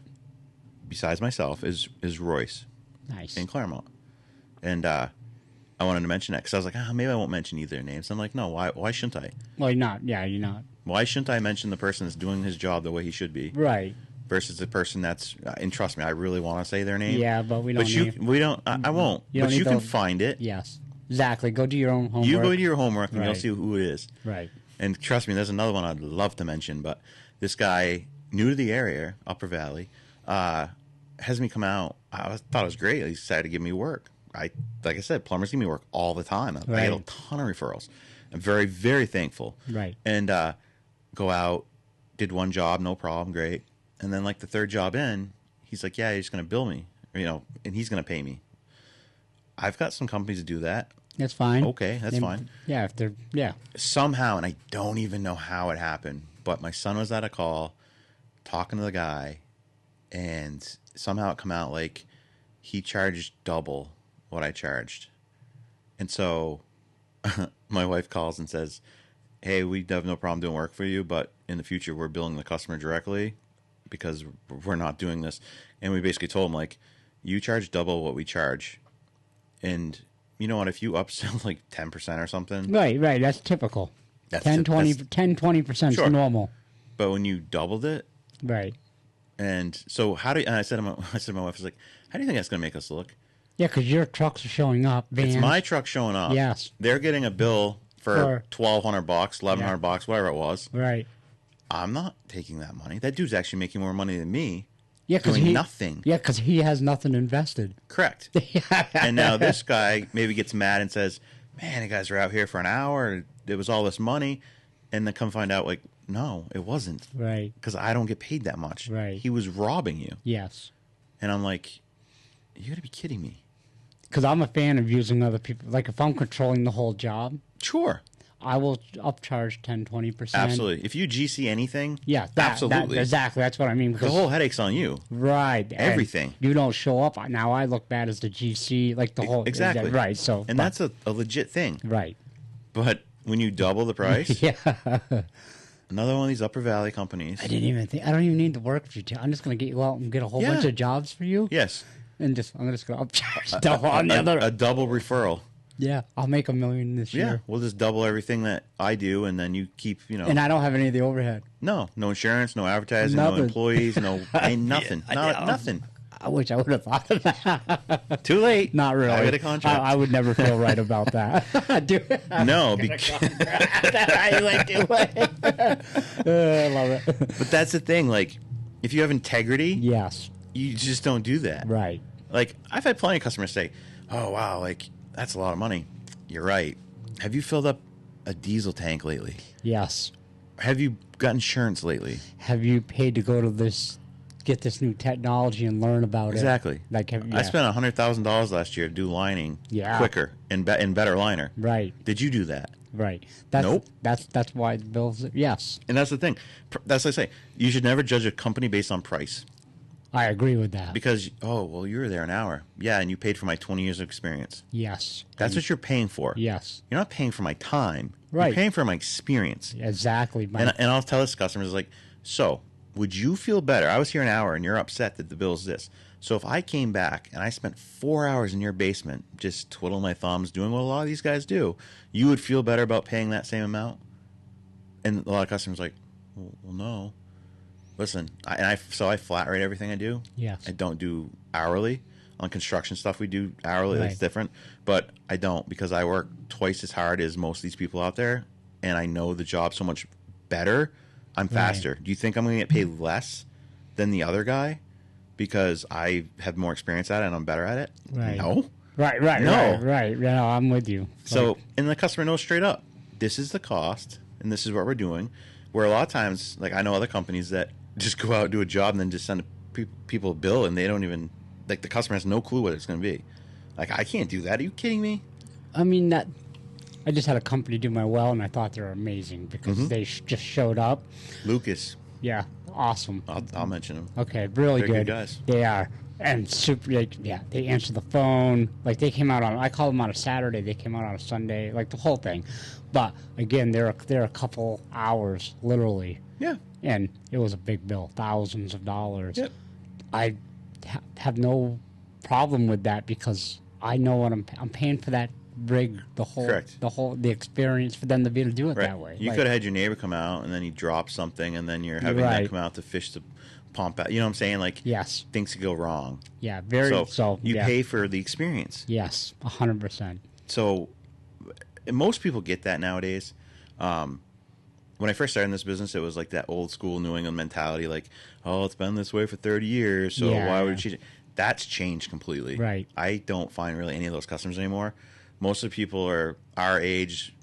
besides myself, is Royce Nice. in Claremont. And I wanted to mention that because I was like, maybe I won't mention either names. I'm like, no, why shouldn't I? Well, you're not. Yeah, you're not. Why shouldn't I mention the person that's doing his job the way he should be Right. versus the person that's, and trust me, I really want to say their name. Yeah, but we don't. But you, need- we don't, I won't. You don't But need you can those- find it. Yes. Exactly. Go do your own homework. You go do your homework and you'll Right. see who it is. Right. And trust me, there's another one I'd love to mention, but this guy, new to the area, Upper Valley, has me come out. I thought it was great. He decided to give me work. Like I said, plumbers give me work all the time. I get a Right. ton of referrals. I'm very, very thankful. Right. And go out, did one job, no problem, great. And then like the third job in, he's like, yeah, he's going to bill me, and he's going to pay me. I've got some companies that do that. That's fine. Okay, that's They- fine. Yeah, if they're Somehow, and I don't even know how it happened, but my son was at a call talking to the guy, and somehow it come out like he charged double what I charged. And so my wife calls and says, hey, we have no problem doing work for you, but in the future we're billing the customer directly because we're not doing this. And we basically told him, like, you charge double what we charge. And you know what? If you upsell like 10% or something, right. That's typical. That's 10, typ- 20, that's- 10, 20% Sure. is normal. but when you doubled it, Right. and so and I said to my wife, I was like, how do you think that's going to make us look? Yeah, because your trucks are showing up. Vans. It's my truck showing up. Yes. They're getting a bill for For- $1,200, $1,100, whatever it was. Right. I'm not taking that money. That dude's actually making more money than me. Yeah, because Doing he nothing. Yeah, because he has nothing invested. Correct. And now this guy maybe gets mad and says, man, you guys are out here for an hour. It was all this money. And then come find out, like, no, it wasn't. Right. Because I don't get paid that much. Right. He was robbing you. Yes. And I'm like, you got to be kidding me. Because I'm a fan of using other people. Like, if I'm controlling the whole job, Sure. I will upcharge 10, 20%. Absolutely. If you GC anything, Yeah, absolutely. exactly. That's what I mean. The Because, whole headache's on you. right. and Everything. You don't show up. Now I look bad as the GC, like the whole. Exactly. Right. So. And that's a legit thing. Right. But when you double the price, Yeah. another one of these Upper Valley companies. I didn't even think. I don't even need to work for you. I'm just going to get you out and get a whole Yeah. bunch of jobs for you. Yes. And I'm just going to upcharge double on the other. A double referral. Yeah. I'll make $1 million this Yeah. year. We'll just double everything that I do, and then you keep, And I don't have any of the overhead. no insurance, no advertising, Nothing. no employees, no ain't nothing. Nothing. I wish I would have thought of that. Too late. Not really. I got a contract. I would never feel right about that. No, because I like it. I love it. but that's the thing. Like, if you have integrity, Yes. you just don't do that. Right. Like, I've had plenty of customers say, "Oh wow, like that's a lot of money." You're right. Have you filled up a diesel tank lately? Yes. Have you got insurance lately? Have you paid to go to get this new technology and learn about Exactly. it? Like, I spent $100,000 last year to do lining Yeah. quicker and better liner. Right. Did you do that? Right. That's, Nope. That's why the bills. Yes, And that's the thing. That's like I say. You should never judge a company based on price I agree with that. because well, you were there an hour, yeah, and you paid for my 20 years of experience. Yes. That's what you're paying for. Yes. You're not paying for my time. Right. You're paying for my experience. Exactly. And I'll tell this customers like, so would you feel better? I was here an hour and you're upset that the bill's this. So if I came back and I spent 4 hours in your basement just twiddling my thumbs, doing what a lot of these guys do, you would feel better about paying that same amount? And a lot of customers are like, well, no. Listen, I flat rate everything I do. Yes. I don't do hourly. On construction stuff, we do hourly. Right. That's different. But I don't because I work twice as hard as most of these people out there, and I know the job so much better. I'm faster. Do you think I'm going to get paid less than the other guy because I have more experience at it and I'm better at it? Right. No. Right. No. Right. No, I'm with you. So, Like, and the customer knows straight up, this is the cost, and this is what we're doing. Where a lot of times, like I know other companies that just go out and do a job and then just send people a bill, and they don't even, like the customer has no clue what it's going to be. Like, I can't do that. Are you kidding me? I mean that. I just had a company do my well, and I thought they were amazing because Mm-hmm. they just showed up. Lucas, Yeah, awesome. I'll mention him. Okay, really They're good guys. They are, and super. Like, yeah, they answer the phone. Like they came out on. I called them on a Saturday. They came out on a Sunday. Like the whole thing. But again, they're a couple hours, literally, Yeah. and it was a big bill, thousands of dollars. Yep. I have no problem with that because I know what I'm paying for that rig, Correct. the experience for them to be able to do it Right. that way. You Like, could have had your neighbor come out, and then he dropped something, and then you're having Right. them come out to fish the pump out. You know what I'm saying? Like, Yes. things could go wrong. Yeah. Very. So you yeah. pay for the experience. Yes. 100%. So and most people get that nowadays. When I first started in this business, it was like that old school New England mentality, like, oh, it's been this way for 30 years, so Yeah. why would you change it? That's changed completely. Right. I don't find really any of those customers anymore. Most of the people are our age,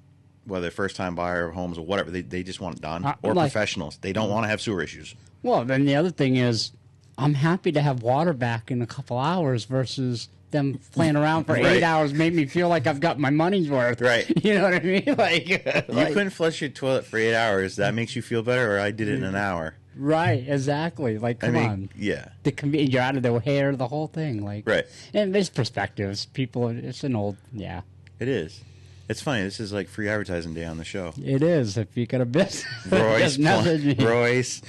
whether first time buyer of homes or whatever, they just want it done. Or like- professionals. They don't want to have sewer issues. Well, then the other thing is, I'm happy to have water back in a couple hours versus them playing around for Right. 8 hours. Made me feel like I've got my money's worth. Right. You know what I mean? Like, You couldn't flush your toilet for 8 hours. That makes you feel better, or I did it in an hour. right? Exactly. Like, come on. Yeah. You're out of their hair, the whole thing. Like, Right. And there's perspectives. People, it's an old, yeah. It is. It's funny. This is like free advertising day on the show. It is. If you got a business, Royce, just message me. Royce,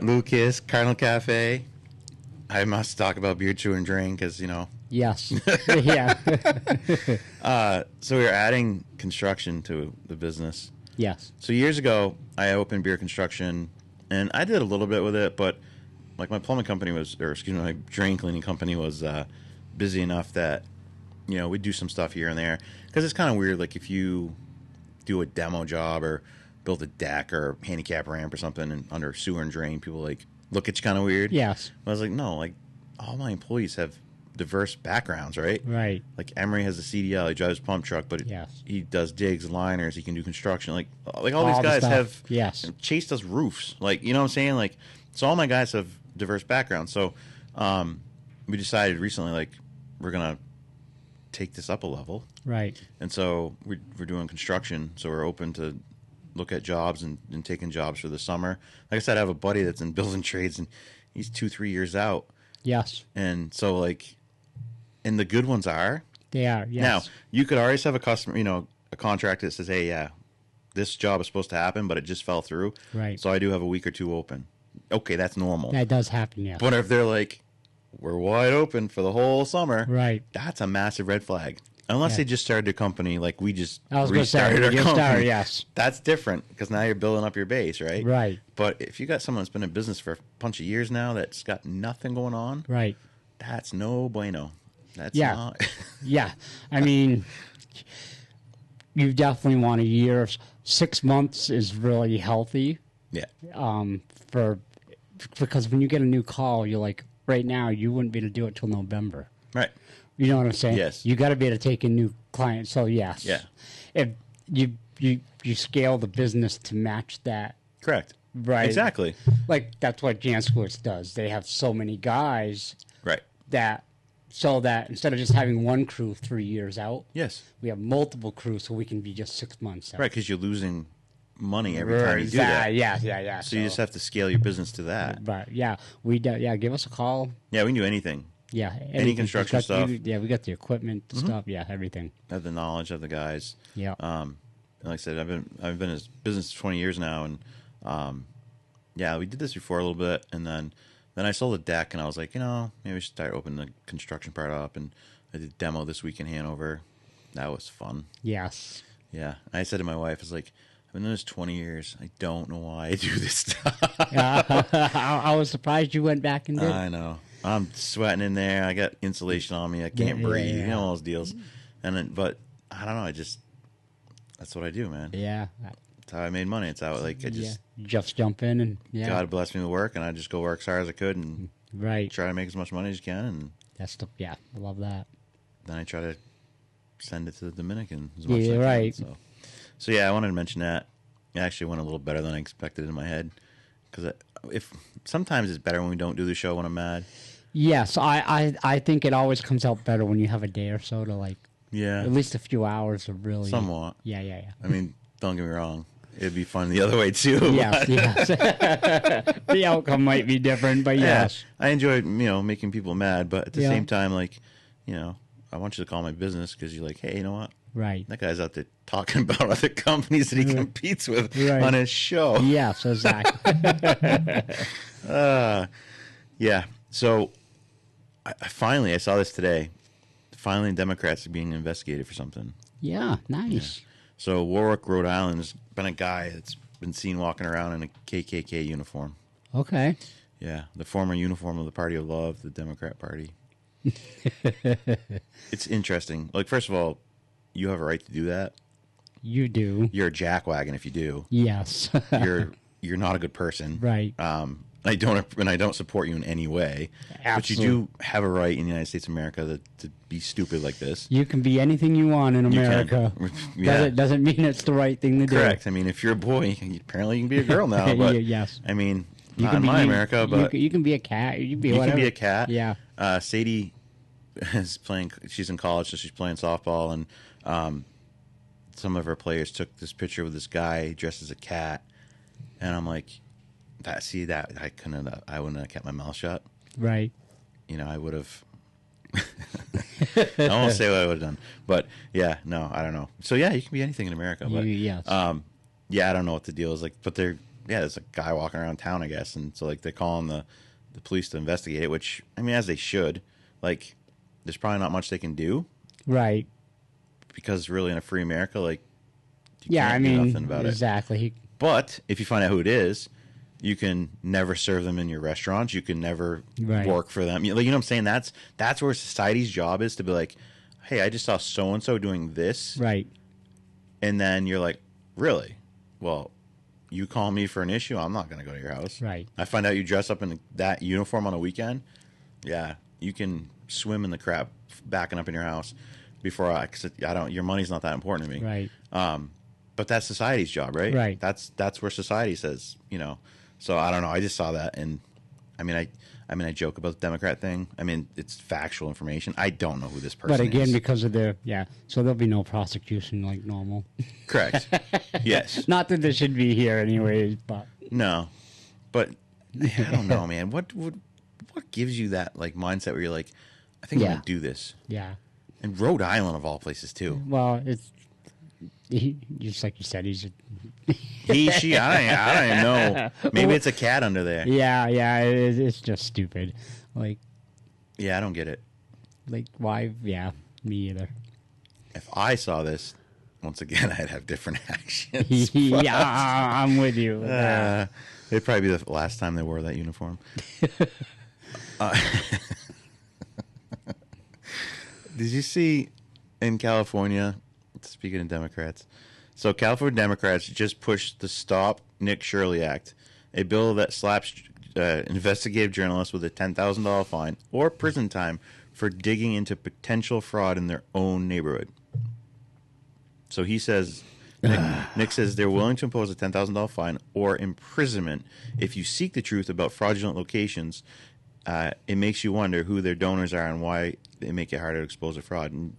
Lucas, Cardinal Cafe. I must talk about beer, chew, and drink because, you know. Yes. Yeah. So we were adding construction to the business. Yes. So years ago, I opened beer construction, and I did a little bit with it, but like my plumbing company was, or excuse me, my drain cleaning company was busy enough that, you know, we'd do some stuff here and there. Because it's kind of weird, like if you do a demo job or build a deck or handicap ramp or something and under sewer and drain, people like look at you kind of weird. Yes. I was like, no, like all my employees have diverse backgrounds, right? Right. Like Emery has a CDL, he drives a pump truck, but Yes. he does digs, liners, he can do construction. Like all these All the guys stuff. have. Yes. Chase does roofs, like you know what I'm saying. Like so, all my guys have diverse backgrounds. So we decided recently, like we're gonna take this up a level, Right. and so we're doing construction. So we're open to look at jobs and taking jobs for the summer. Like I said, I have a buddy that's in building trades, and he's 2-3 years out, Yes. and so like. And the good ones are. They are. Yes. Now, you could always have a customer, you know, a contractor that says, hey, yeah, this job is supposed to happen, but it just fell through. Right. So I do have a week or two open. Okay, that's normal. That does happen. Yeah. But if they're like, we're wide open for the whole summer, Right. that's a massive red flag. Unless Yeah. they just started their company like we just I was going to say, restarted our you company. start, yes. That's different because now you're building up your base, right? Right. But if you got someone that's been in business for a bunch of years now that's got nothing going on, Right. That's no bueno. That's Yeah. not. Yeah, I mean, you definitely want a year. 6 months is really healthy. Yeah. For because when you get a new call, you're like, right now you wouldn't be able to do it till November. Right. You know what I'm saying? Yes. You got to be able to take in new clients. So yes. Yeah. If you scale the business to match that, Correct. right? Exactly. Like that's what Janskowitz does. They have so many guys Right. that instead of just having one crew 3 years out, Yes. we have multiple crews, so we can be just 6 months out. Right, because you're losing money every time you do that. Yeah. So you just have to scale your business to that. But yeah, give us a call. Yeah, we can do anything. Yeah, Any construction stuff. we got the equipment, the stuff. Yeah, everything. Have the knowledge of the guys. Yeah. Like I said, I've been in this business for 20 years now, and yeah, we did this before a little bit, and then I sold a deck, and I was like, maybe we should start opening the construction part up, and I did a demo this week in Hanover. That was fun. Yes. Yeah, I said to my wife, I was like, I've been doing this 20 years. I don't know why I do this stuff. I was surprised you went back and did. I know. I'm sweating in there. I got insulation on me. I can't breathe. Yeah. You know, all those deals. And then, but I don't know. That's what I do, man. Yeah. That's how I made money. It's how, like, I just, just jump in and God blessed me with work, and I just go work as hard as I could and right. try to make as much money as you can. And I love that. then I try to send it to the Dominican as much as I Yeah, can. right. So yeah, I wanted to mention that. It actually went a little better than I expected in my head. Because sometimes it's better when we don't do the show when I'm mad. Yes, I think it always comes out better when you have a day or so to like Yeah. at least a few hours of really Somewhat. Yeah. I mean, don't get me wrong. It'd be fun the other way too. Yes. The outcome might be different, but yes. I enjoy, making people mad, but at the Yeah. same time, like, I want you to call my business because you're like, hey, you know what? Right. That guy's out there talking about other companies that he competes with Right. on his show. Yes, exactly. Yeah. So I finally saw this today. Finally, Democrats are being investigated for something. Yeah, nice. So Warwick, Rhode Island, has been a guy that's been seen walking around in a KKK uniform. Okay. Yeah, the former uniform of the Party of Love, the Democrat Party. It's interesting. Like, first of all, you have a right to do that. You do. You're a jackwagon if you do. Yes. You're not a good person. Right. I don't support you in any way. But you do have a right in the United States of America to be stupid like this. You can be anything you want in You can. America. Yeah. Doesn't mean it's the right thing to do. Correct. I mean, if you're a boy, apparently you can be a girl now. But Yes. I mean, You not can in be my America, but you can be a cat. You can be you whatever. can be a cat. Yeah. Sadie is playing. She's in college, so she's playing softball, and some of her players took this picture with this guy dressed as a cat, and I'm like, I wouldn't have kept my mouth shut. Right. I would have. I won't say what I would have done, but yeah, no, I don't know. So yeah, you can be anything in America, but Yes. yeah, I don't know what the deal is like, but there's a guy walking around town, I guess, and so like they're calling the police to investigate it, which I mean, as they should. Like, there's probably not much they can do Right. because really in a free America, like, you Yeah, can't I do mean, nothing about it. exactly. But if you find out who it is, you can never serve them in your restaurants. You can never Right. work for them. You know what I'm saying? That's where society's job is, to be like, hey, I just saw so and so doing this, Right. and then you're like, really? Well, you call me for an issue, I'm not going to go to your house. Right. I find out you dress up in that uniform on a weekend. Yeah, you can swim in the crap backing up in your house before cause I don't. Your money's not that important to me. Right. But that's society's job, right? Right. That's where society says, So I don't know. I just saw that, and I mean, I joke about the Democrat thing. I mean, it's factual information. I don't know who this person is. But again, because of so there'll be no prosecution like normal. Correct. Yes. Not that there should be here anyways, but No. But I don't know, man. What gives you that like mindset where you're like, I think I'm Yeah. gonna do this? yeah. And Rhode Island of all places too. Well, just like you said, he's He, she, I don't even know. Maybe it's a cat under there. it's just stupid. Like Yeah, I don't get it. why? Yeah, me either. If I saw this, once again, I'd have different actions. Yeah, I'm with you. with that. It'd probably be the last time they wore that uniform. Did you see in California? Speaking of Democrats, so California Democrats just pushed the Stop Nick Shirley Act, a bill that slaps investigative journalists with a $10,000 fine or prison time for digging into potential fraud in their own neighborhood. So he says, Nick says they're willing to impose a $10,000 fine or imprisonment if you seek the truth about fraudulent locations. It makes you wonder who their donors are and why they make it harder to expose a fraud. And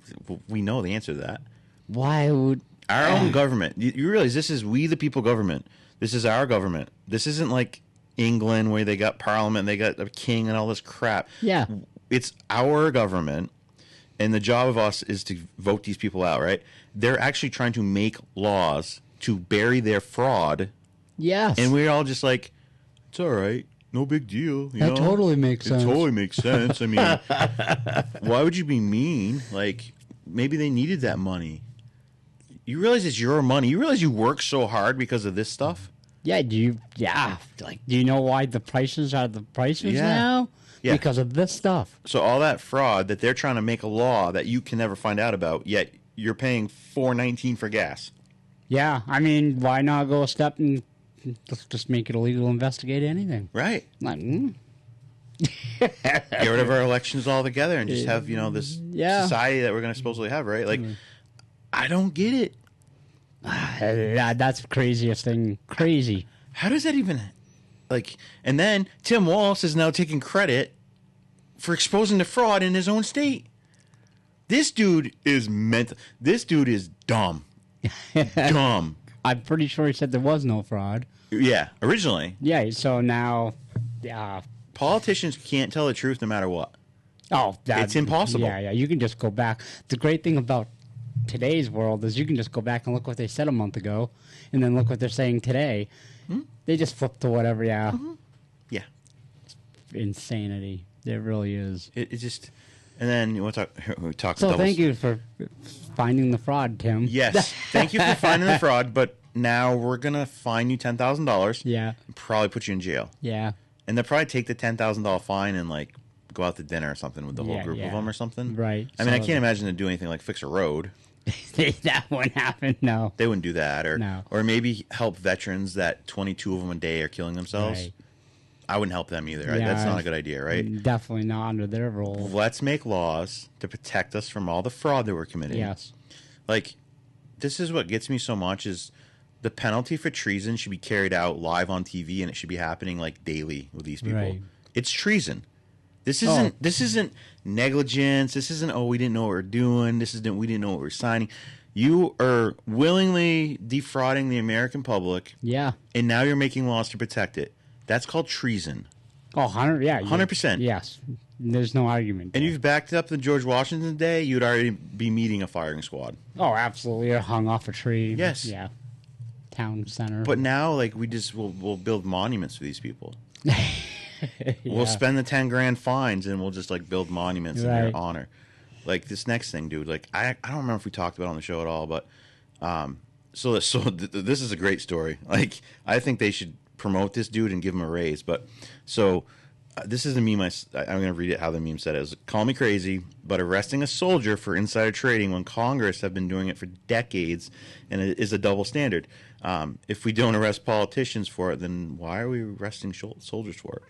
we know the answer to that. Why would Our own government. You realize this is we the people government. This is our government. This isn't like England where they got parliament, they got a king and all this crap. Yeah. It's our government, and the job of us is to vote these people out, right? They're actually trying to make laws to bury their fraud, Yes. and we're all just like, it's all right. No big deal. You That know? totally makes sense. It totally makes sense. I mean, why would you be mean? Like, maybe they needed that money. You realize it's your money. You realize you work so hard because of this stuff? Yeah, do you know why the prices are the prices Yeah. now? Yeah. Because of this stuff. So all that fraud that they're trying to make a law that you can never find out about, yet you're paying $4.19 for gas. Yeah, I mean, why not go a step and just make it illegal to investigate anything? Right. Like, Get rid of our elections altogether and just have, this Yeah. society that we're going to supposedly have, right? Like, I don't get it. that's the craziest thing. Crazy. How does that even, and then Tim Walz is now taking credit for exposing the fraud in his own state. This dude is mental. This dude is dumb. Dumb. I'm pretty sure he said there was no fraud. Yeah, originally. Yeah, so now, Politicians can't tell the truth no matter what. It's impossible. Yeah, you can just go back. The great thing about today's world is you can just go back and look what they said a month ago, and then look what they're saying today. They just flip to whatever. Yeah, Yeah. insanity. It really is. It just, and then we talk. So thank you for finding the fraud, Tim. Yes, thank you for finding the fraud, but now we're gonna fine you $10,000. Yeah. And probably put you in jail, Yeah. and they'll probably take the $10,000 fine and go out to dinner or something with the whole group of them or something. Right. I mean, I So- can't imagine them do anything like fix a road. that wouldn't happen. No. They wouldn't do that, No. or maybe help veterans that 22 of them a day are killing themselves. Right. I wouldn't help them either. Right? Yeah, That's not a good idea, right? Definitely not under their rule. Let's make laws to protect us from all the fraud that we're committing. Yes. This is what gets me so much is the penalty for treason should be carried out live on TV, and it should be happening daily with these people. Right. It's treason. This isn't negligence. This isn't we didn't know what we're doing. This isn't we didn't know what we're signing. You are willingly defrauding the American public, Yeah. and now you're making laws to protect it. That's called treason. Oh, 100. Yeah. 100%. Yes. There's no argument. And there. you've backed up the George Washington Day, you'd already be meeting a firing squad. Oh, absolutely. You're hung off a tree. Yes. Yeah. Town center. But now, we'll build monuments for these people. Yeah. We'll spend the 10 grand fines and we'll just build monuments in their Right. honor. This next thing, dude. I don't remember if we talked about it on the show at all, but this is a great story. I think they should promote this dude and give him a raise. But this is the meme. I'm going to read it how the meme said it. It was, call me crazy, but arresting a soldier for insider trading when Congress have been doing it for decades and it is a double standard. If we don't arrest politicians for it, then why are we arresting soldiers for it?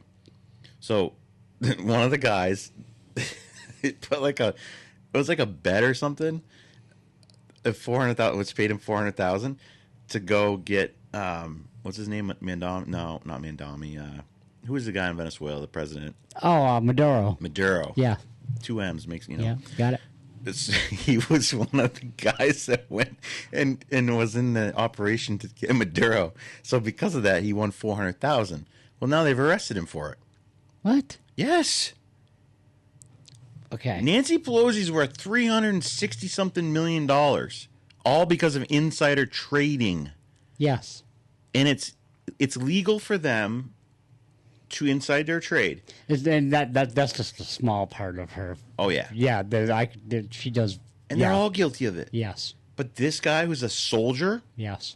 So one of the guys it put it was a bet or something. $400,000, which paid him $400,000 to go get what's his name? Mandami? No, not Mandami. Who is the guy in Venezuela? The president? Oh, Maduro. Maduro. Yeah. 2 M's makes Yeah. Got it. He was one of the guys that went and was in the operation to get Maduro. So because of that, he won $400,000. Well, now they've arrested him for it. What? Yes. Okay. Nancy Pelosi's worth $360-something million, all because of insider trading. Yes. And it's legal for them to inside their trade. And that's just a small part of her. Oh yeah, Yeah. She does. and yeah. they're all guilty of it. Yes. But this guy who's a soldier, Yes.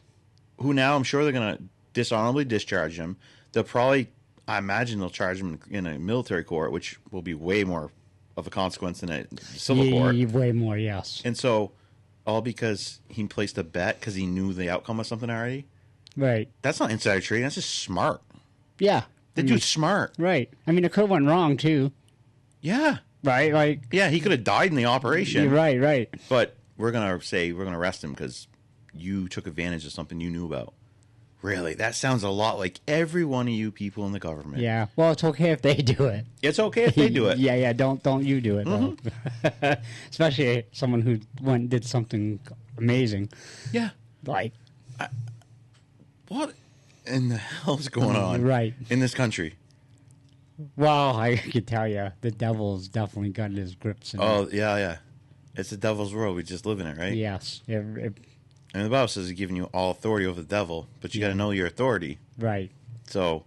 who now I'm sure they're gonna dishonorably discharge him. They'll probably, I imagine, they'll charge him in a military court, which will be way more of a consequence than a civil court. Way more, yes. And so, all because he placed a bet because he knew the outcome of something already. Right. That's not insider trading. That's just smart. Yeah. The dude's smart. Right. I mean, it could have went wrong too. Yeah. Right. Like. Yeah, he could have died in the operation. Right. Right. But we're gonna arrest him because you took advantage of something you knew about. Really, that sounds a lot like every one of you people in the government. Yeah. Well, it's okay if they do it. It's okay if they do it. Yeah. Don't you do it though. Especially someone who went and did something amazing. Yeah. Like. What in the hell's going on? Right. In this country? Well, I can tell you, the devil's definitely got his grips in it. Oh yeah. It's the devil's world. We just live in it, right? Yes. And the Bible says he's giving you all authority over the devil, but you got to know your authority. Right. So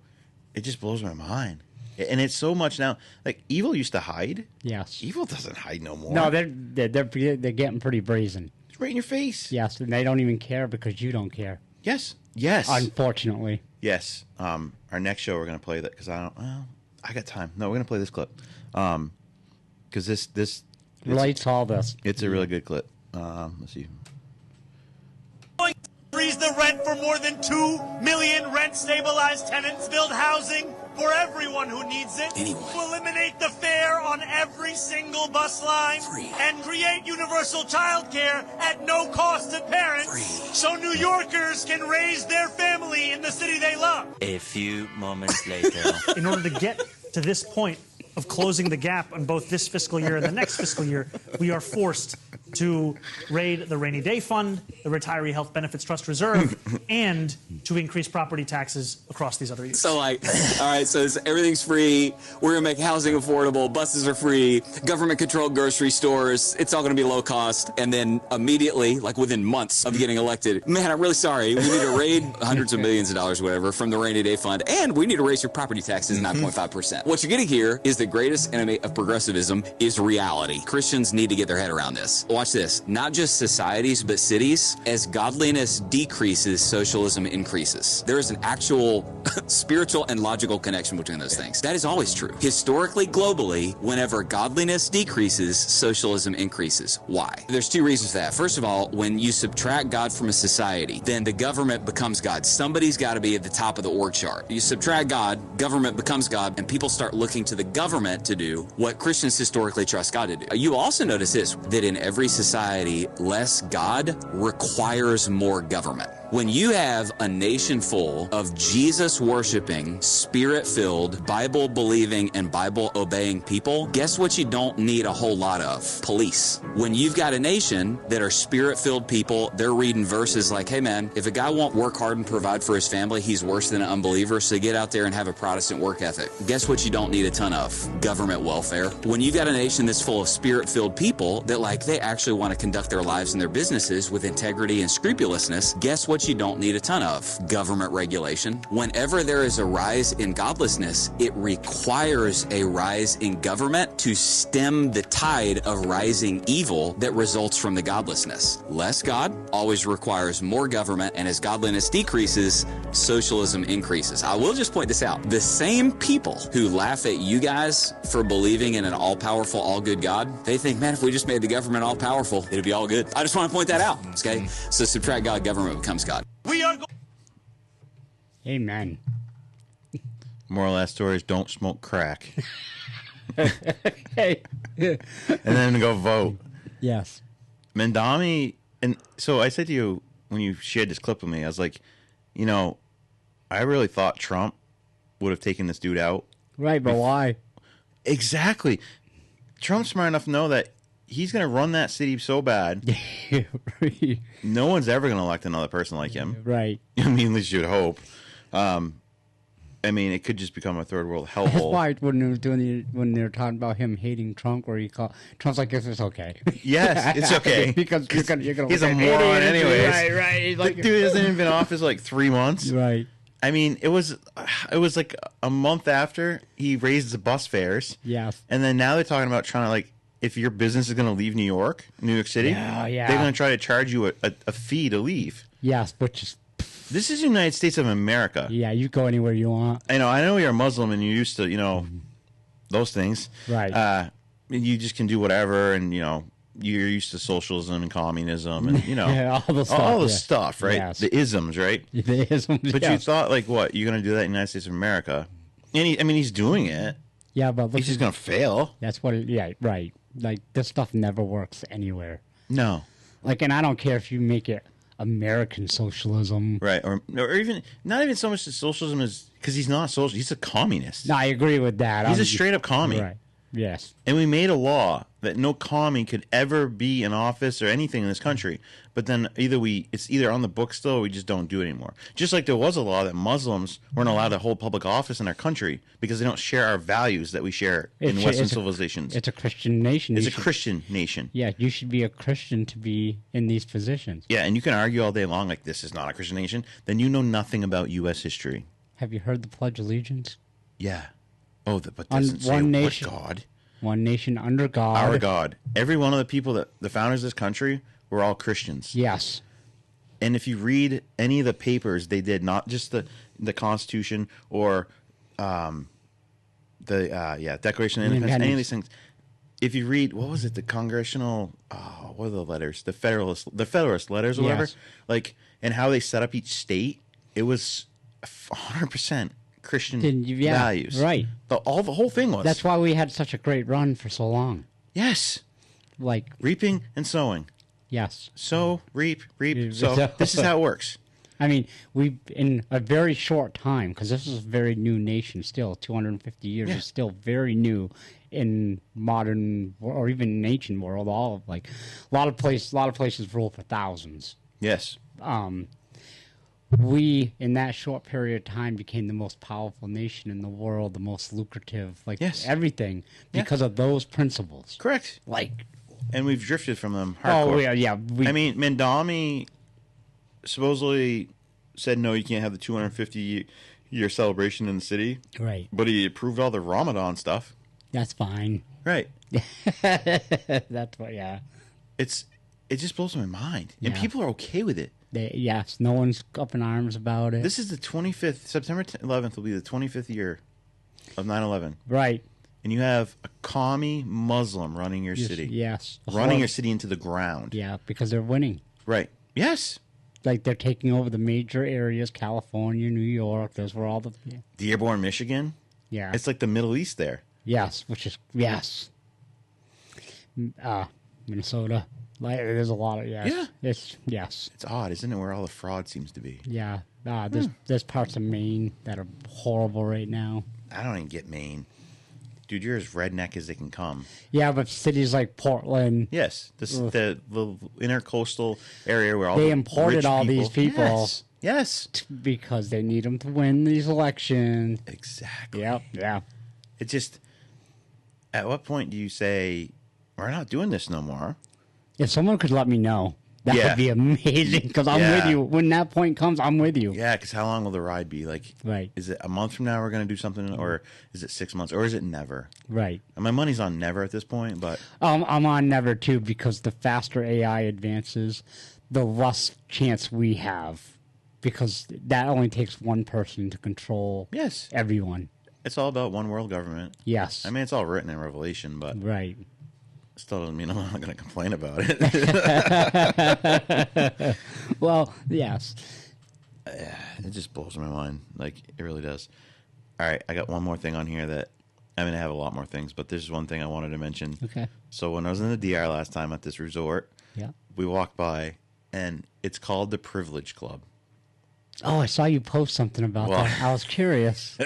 it just blows my mind. And it's so much now. Like, evil used to hide. Yes. Evil doesn't hide no more. No, they're getting pretty brazen. It's right in your face. Yes, and they don't even care because you don't care. Yes. Unfortunately. Yes. Our next show we're going to play that because I got time. No, we're going to play this clip. Because this Relates all this. It's a really good clip. Let's see. Freeze the rent for more than 2 million rent-stabilized tenants. Build housing for everyone who needs it. Anyone. We'll eliminate the fare on every single bus line. Free. And create universal childcare at no cost to parents. Free. So New Yorkers can raise their family in the city they love. A few moments later. In order to get to this point of closing the gap on both this fiscal year and the next fiscal year, we are forced to raid the rainy day fund, the retiree health benefits trust reserve, and to increase property taxes across these other years. So all right, so everything's free. We're gonna make housing affordable. Buses are free. Government-controlled grocery stores. It's all gonna be low cost. And then immediately, like within months of getting elected, man, I'm really sorry. We need to raid hundreds of millions of dollars, whatever, from the rainy day fund, and we need to raise your property taxes 9.5%. What you're getting here is the greatest enemy of progressivism is reality. Christians need to get their head around this. Watch this. Not just societies, but cities. As godliness decreases, socialism increases. There is an actual spiritual and logical connection between those things. That is always true. Historically, globally, whenever godliness decreases, socialism increases. Why? There's two reasons for that. First of all, when you subtract God from a society, then the government becomes God. Somebody's got to be at the top of the org chart. You subtract God, government becomes God, and people start looking to the government to do what Christians historically trust God to do. You also notice this, that in every society, less God requires more government. When you have a nation full of Jesus-worshiping, Spirit-filled, Bible-believing, and Bible-obeying people, guess what you don't need a whole lot of? Police. When you've got a nation that are Spirit-filled people, they're reading verses like, hey man, if a guy won't work hard and provide for his family, he's worse than an unbeliever, so get out there and have a Protestant work ethic. Guess what you don't need a ton of? Government welfare. When you've got a nation that's full of Spirit-filled people that they actually want to conduct their lives and their businesses with integrity and scrupulousness, guess what you don't need a ton of? Government regulation. Whenever there is a rise in godlessness, it requires a rise in government to stem the tide of rising evil that results from the godlessness. Less God always requires more government, and as godliness decreases, socialism increases. I will just point this out. The same people who laugh at you guys for believing in an all-powerful, all-good God, they think, man, if we just made the government all-powerful, it'd be all good. I just want to point that out, okay? So subtract God, government becomes God. We are Amen. Moral of that story is don't smoke crack. Hey. And then go vote. Yes. Mandami, and so I said to you when you shared this clip with me, I was like, I really thought Trump would have taken this dude out. Right, but why? Exactly. Trump's smart enough to know that he's going to run that city so bad. No one's ever going to elect another person like him. Right. I mean, at least you'd hope. I mean, it could just become a third world That's hellhole. why when they're talking about him hating Trump, where Trump's like, "This is okay." Yes, it's okay because you're gonna he's a moron anyways. Right. The dude hasn't even been in office 3 months. Right. I mean, it was like a month after he raised the bus fares. Yes. And then now they're talking about trying to if your business is going to leave New York City, yeah. they're going to try to charge you a fee to leave. Yes, but just This is the United States of America. yeah, you go anywhere you want. I know you're a Muslim and you're used to, those things. Right. you just can do whatever, and you're used to socialism and communism, and Yeah, all the stuff, all the yeah. stuff, right? Yes. The isms, right? The isms, But you yes. thought, like, what? You're going to do that in the United States of America? And he's doing it. Yeah, but look, He's just going to fail. that's what. Yeah, right. Like this stuff never works anywhere. No. Like, and I don't care if you make it American socialism. Right. Or even, not even so much the socialism is, because he's not a socialist. He's a communist. No, I agree with that. He's a straight up commie. Right. Yes. And we made a law that no commie could ever be in office or anything in this country. But then it's either on the book still or we just don't do it anymore. Just like there was a law that Muslims weren't allowed to hold public office in our country because they don't share our values that we share in Western civilizations. It's a Christian nation. It's You a should- Christian nation. Yeah, you should be a Christian to be in these positions. Yeah, and you can argue all day long like this is not a Christian nation. Then you know nothing about U.S. history. Have you heard the Pledge of Allegiance? Yeah. Oh, but On doesn't say one what nation. God. One nation under God. Our God. Every one of the people the founders of this country were all Christians. Yes. And if you read any of the papers they did, not just the Constitution or the Declaration of Independence, any of these things. If you read, what was it, the Congressional, what are the letters? The Federalist letters or whatever, Yes. like, and how they set up each state, it was 100% Christian Yeah, values. right. The whole thing was. That's why we had such a great run for so long. Yes. Like, Reaping and sowing. yes. Sow, reap, Yeah, sow. so- This is how it works. I mean, we in a very short time, because this is a very new nation still, 250 years Yeah. is still very new in modern or even in ancient world. All of like a lot of places rule for thousands. Yes. We in that short period of time became the most powerful nation in the world, the most lucrative, like Yes. everything Yeah. because of those principles. Correct. Like, And we've drifted from them hardcore. oh yeah. I mean, Mandami supposedly said, no, you can't have the 250-year celebration in the city. right. But he approved all the Ramadan stuff. That's fine. Right. That's what. Yeah. It just blows my mind. And Yeah. people are okay with it. Yes. No one's up in arms about it. This is the 25th, September 11th will be the 25th year of 9/11. right. And you have a commie Muslim running your city. Yes. Running your city into the ground. Yeah, because they're winning. Right. Yes. Like they're taking over the major areas, California, New York. Those were all the. Dearborn, Michigan. Yeah. It's like the Middle East there. Yes, which is yes. Minnesota. Like there's a lot of yes. Yeah. It's yes. It's odd, isn't it, where all the fraud seems to be? Yeah. There's parts of Maine that are horrible right now. I don't even get Maine. Dude, you're as redneck as they can come. Yeah, but cities like Portland, Yes, the intercoastal area where all They the imported rich all these people. Yes, yes. because they need them to win these elections. Exactly. Yep. Yeah. It just, at what point do you say, we're not doing this no more? If someone could let me know, that Yeah. would be amazing. Because I'm Yeah. with you. When that point comes, I'm with you. Yeah, because how long will the ride be? Like, Right. is it a month from now we're going to do something, or is it 6 months, or is it never? Right. And my money's on never at this point, but I'm on never too because the faster AI advances, the less chance we have. Because that only takes one person to control yes, everyone. it's all about one world government. Yes. I mean, it's all written in Revelation, but right. still doesn't mean I'm not going to complain about it. Well, yes. It just blows my mind. Like, it really does. All right, I got one more thing on here that, I mean, I have a lot more things, but there's one thing I wanted to mention. Okay. So when I was in the DR last time at this resort, Yeah. we walked by, and it's called the Privilege Club. Oh, I saw you post something about Well- that. I was curious.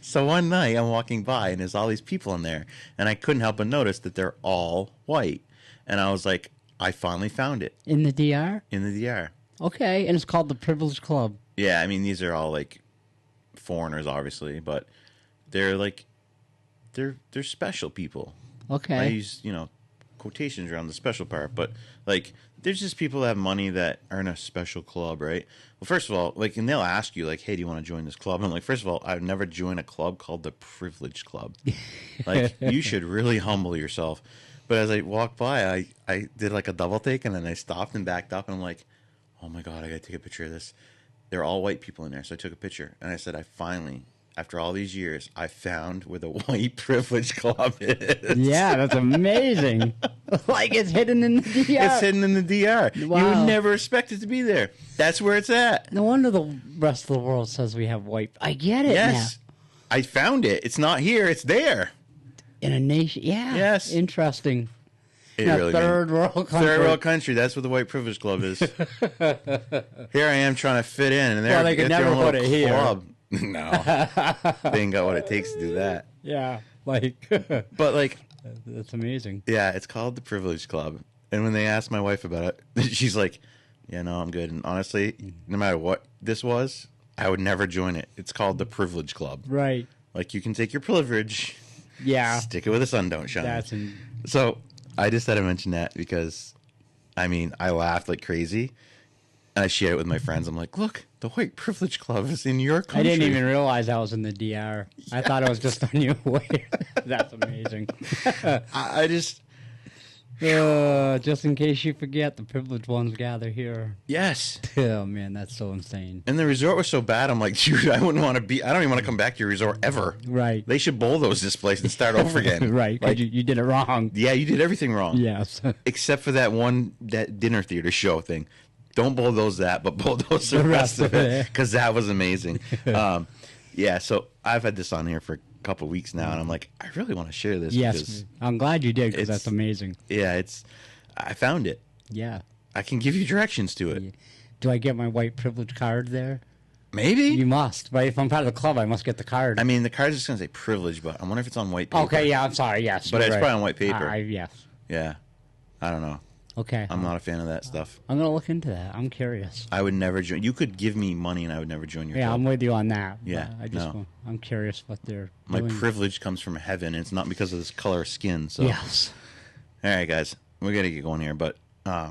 So one night I'm walking by, and there's all these people in there, and I couldn't help but notice that they're all white. And I was like, I finally found it In the DR? in the DR. Okay. And it's called the Privilege Club. Yeah, I mean, these are all like foreigners, obviously, but they're like, they're special people. Okay. I use, quotations around the special part, but like, there's just people that have money that are in a special club, right? Well, first of all, like, and they'll ask you, like, hey, do you want to join this club? And I'm like, first of all, I've never joined a club called the Privilege Club. Like, you should really humble yourself. But as I walked by, I did like a double take, and then I stopped and backed up, and I'm like, oh my God, I got to take a picture of this. They're all white people in there. So I took a picture, and I said, I finally after all these years, I found where the White Privilege Club is. Yeah, that's amazing. Like it's hidden in the DR. It's hidden in the DR. Wow. You would never expect it to be there. That's where it's at. No wonder the rest of the world says we have white. I get it Yes. I found it. It's not here. It's there. now. In a nation. Yeah. Yes. Interesting. It In a really third world country. Third world country. That's what the White Privilege Club is. Here I am trying to fit in, and they're Well, they could it's their never own put little it here. club. No, they ain't got what it takes to do that. Yeah. Like, But like, that's amazing. yeah, it's called the Privilege Club. And when they asked my wife about it, she's like, "Yeah, no, I'm good." And honestly, no matter what this was, I would never join it. It's called the Privilege Club. Right. Like you can take your privilege, Yeah. stick it where the sun don't shine. That's in, So I just had to mention that because, I mean, I laughed like crazy. And I shared it with my friends. I'm like, look, the White Privilege Club is in your I country. didn't even realize I was in the DR. I thought it was just on your way. That's amazing. I just, Just in case you forget, the privileged ones gather here. yes. Oh, man, that's so insane. And the resort was so bad. I'm like, dude, I wouldn't want to be, I don't even want to come back to your resort ever. Right. They should bulldoze this place and start over again. Right. 'Cause Like, you did it wrong. yeah, you did everything wrong. Yes. Except for that dinner theater show thing. Don't bulldoze that, but bulldoze the rest of it because that was amazing. Yeah, so I've had this on here for a couple weeks now, and I'm like, I really want to share this. Yes. Because, I'm glad you did because it's- that's amazing. yeah, I found it. Yeah. I can give you directions to it. Do I get my white privilege card there? Maybe. You must, right? If I'm part of the club, I must get the card. I mean, the card's just going to say privilege, but I wonder if it's on white paper. Okay, yeah, I'm sorry, yes. But you're it's right. probably on white paper. Yes. Yeah. I don't know. Okay. I'm not a fan of that stuff. I'm going to look into that. I'm curious. I would never join. You could give me money, and I would never join your Yeah, club. I'm with you on that. Yeah, I just no. I'm curious what they're My doing. privilege comes from heaven, and it's not because of this color of skin. So, Yes. all right, guys, we got to get going here. But I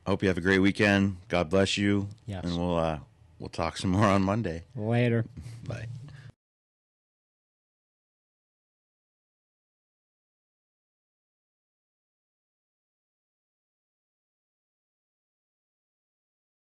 hope you have a great weekend. God bless you. Yes. And we'll talk some more on Monday. Later. Bye.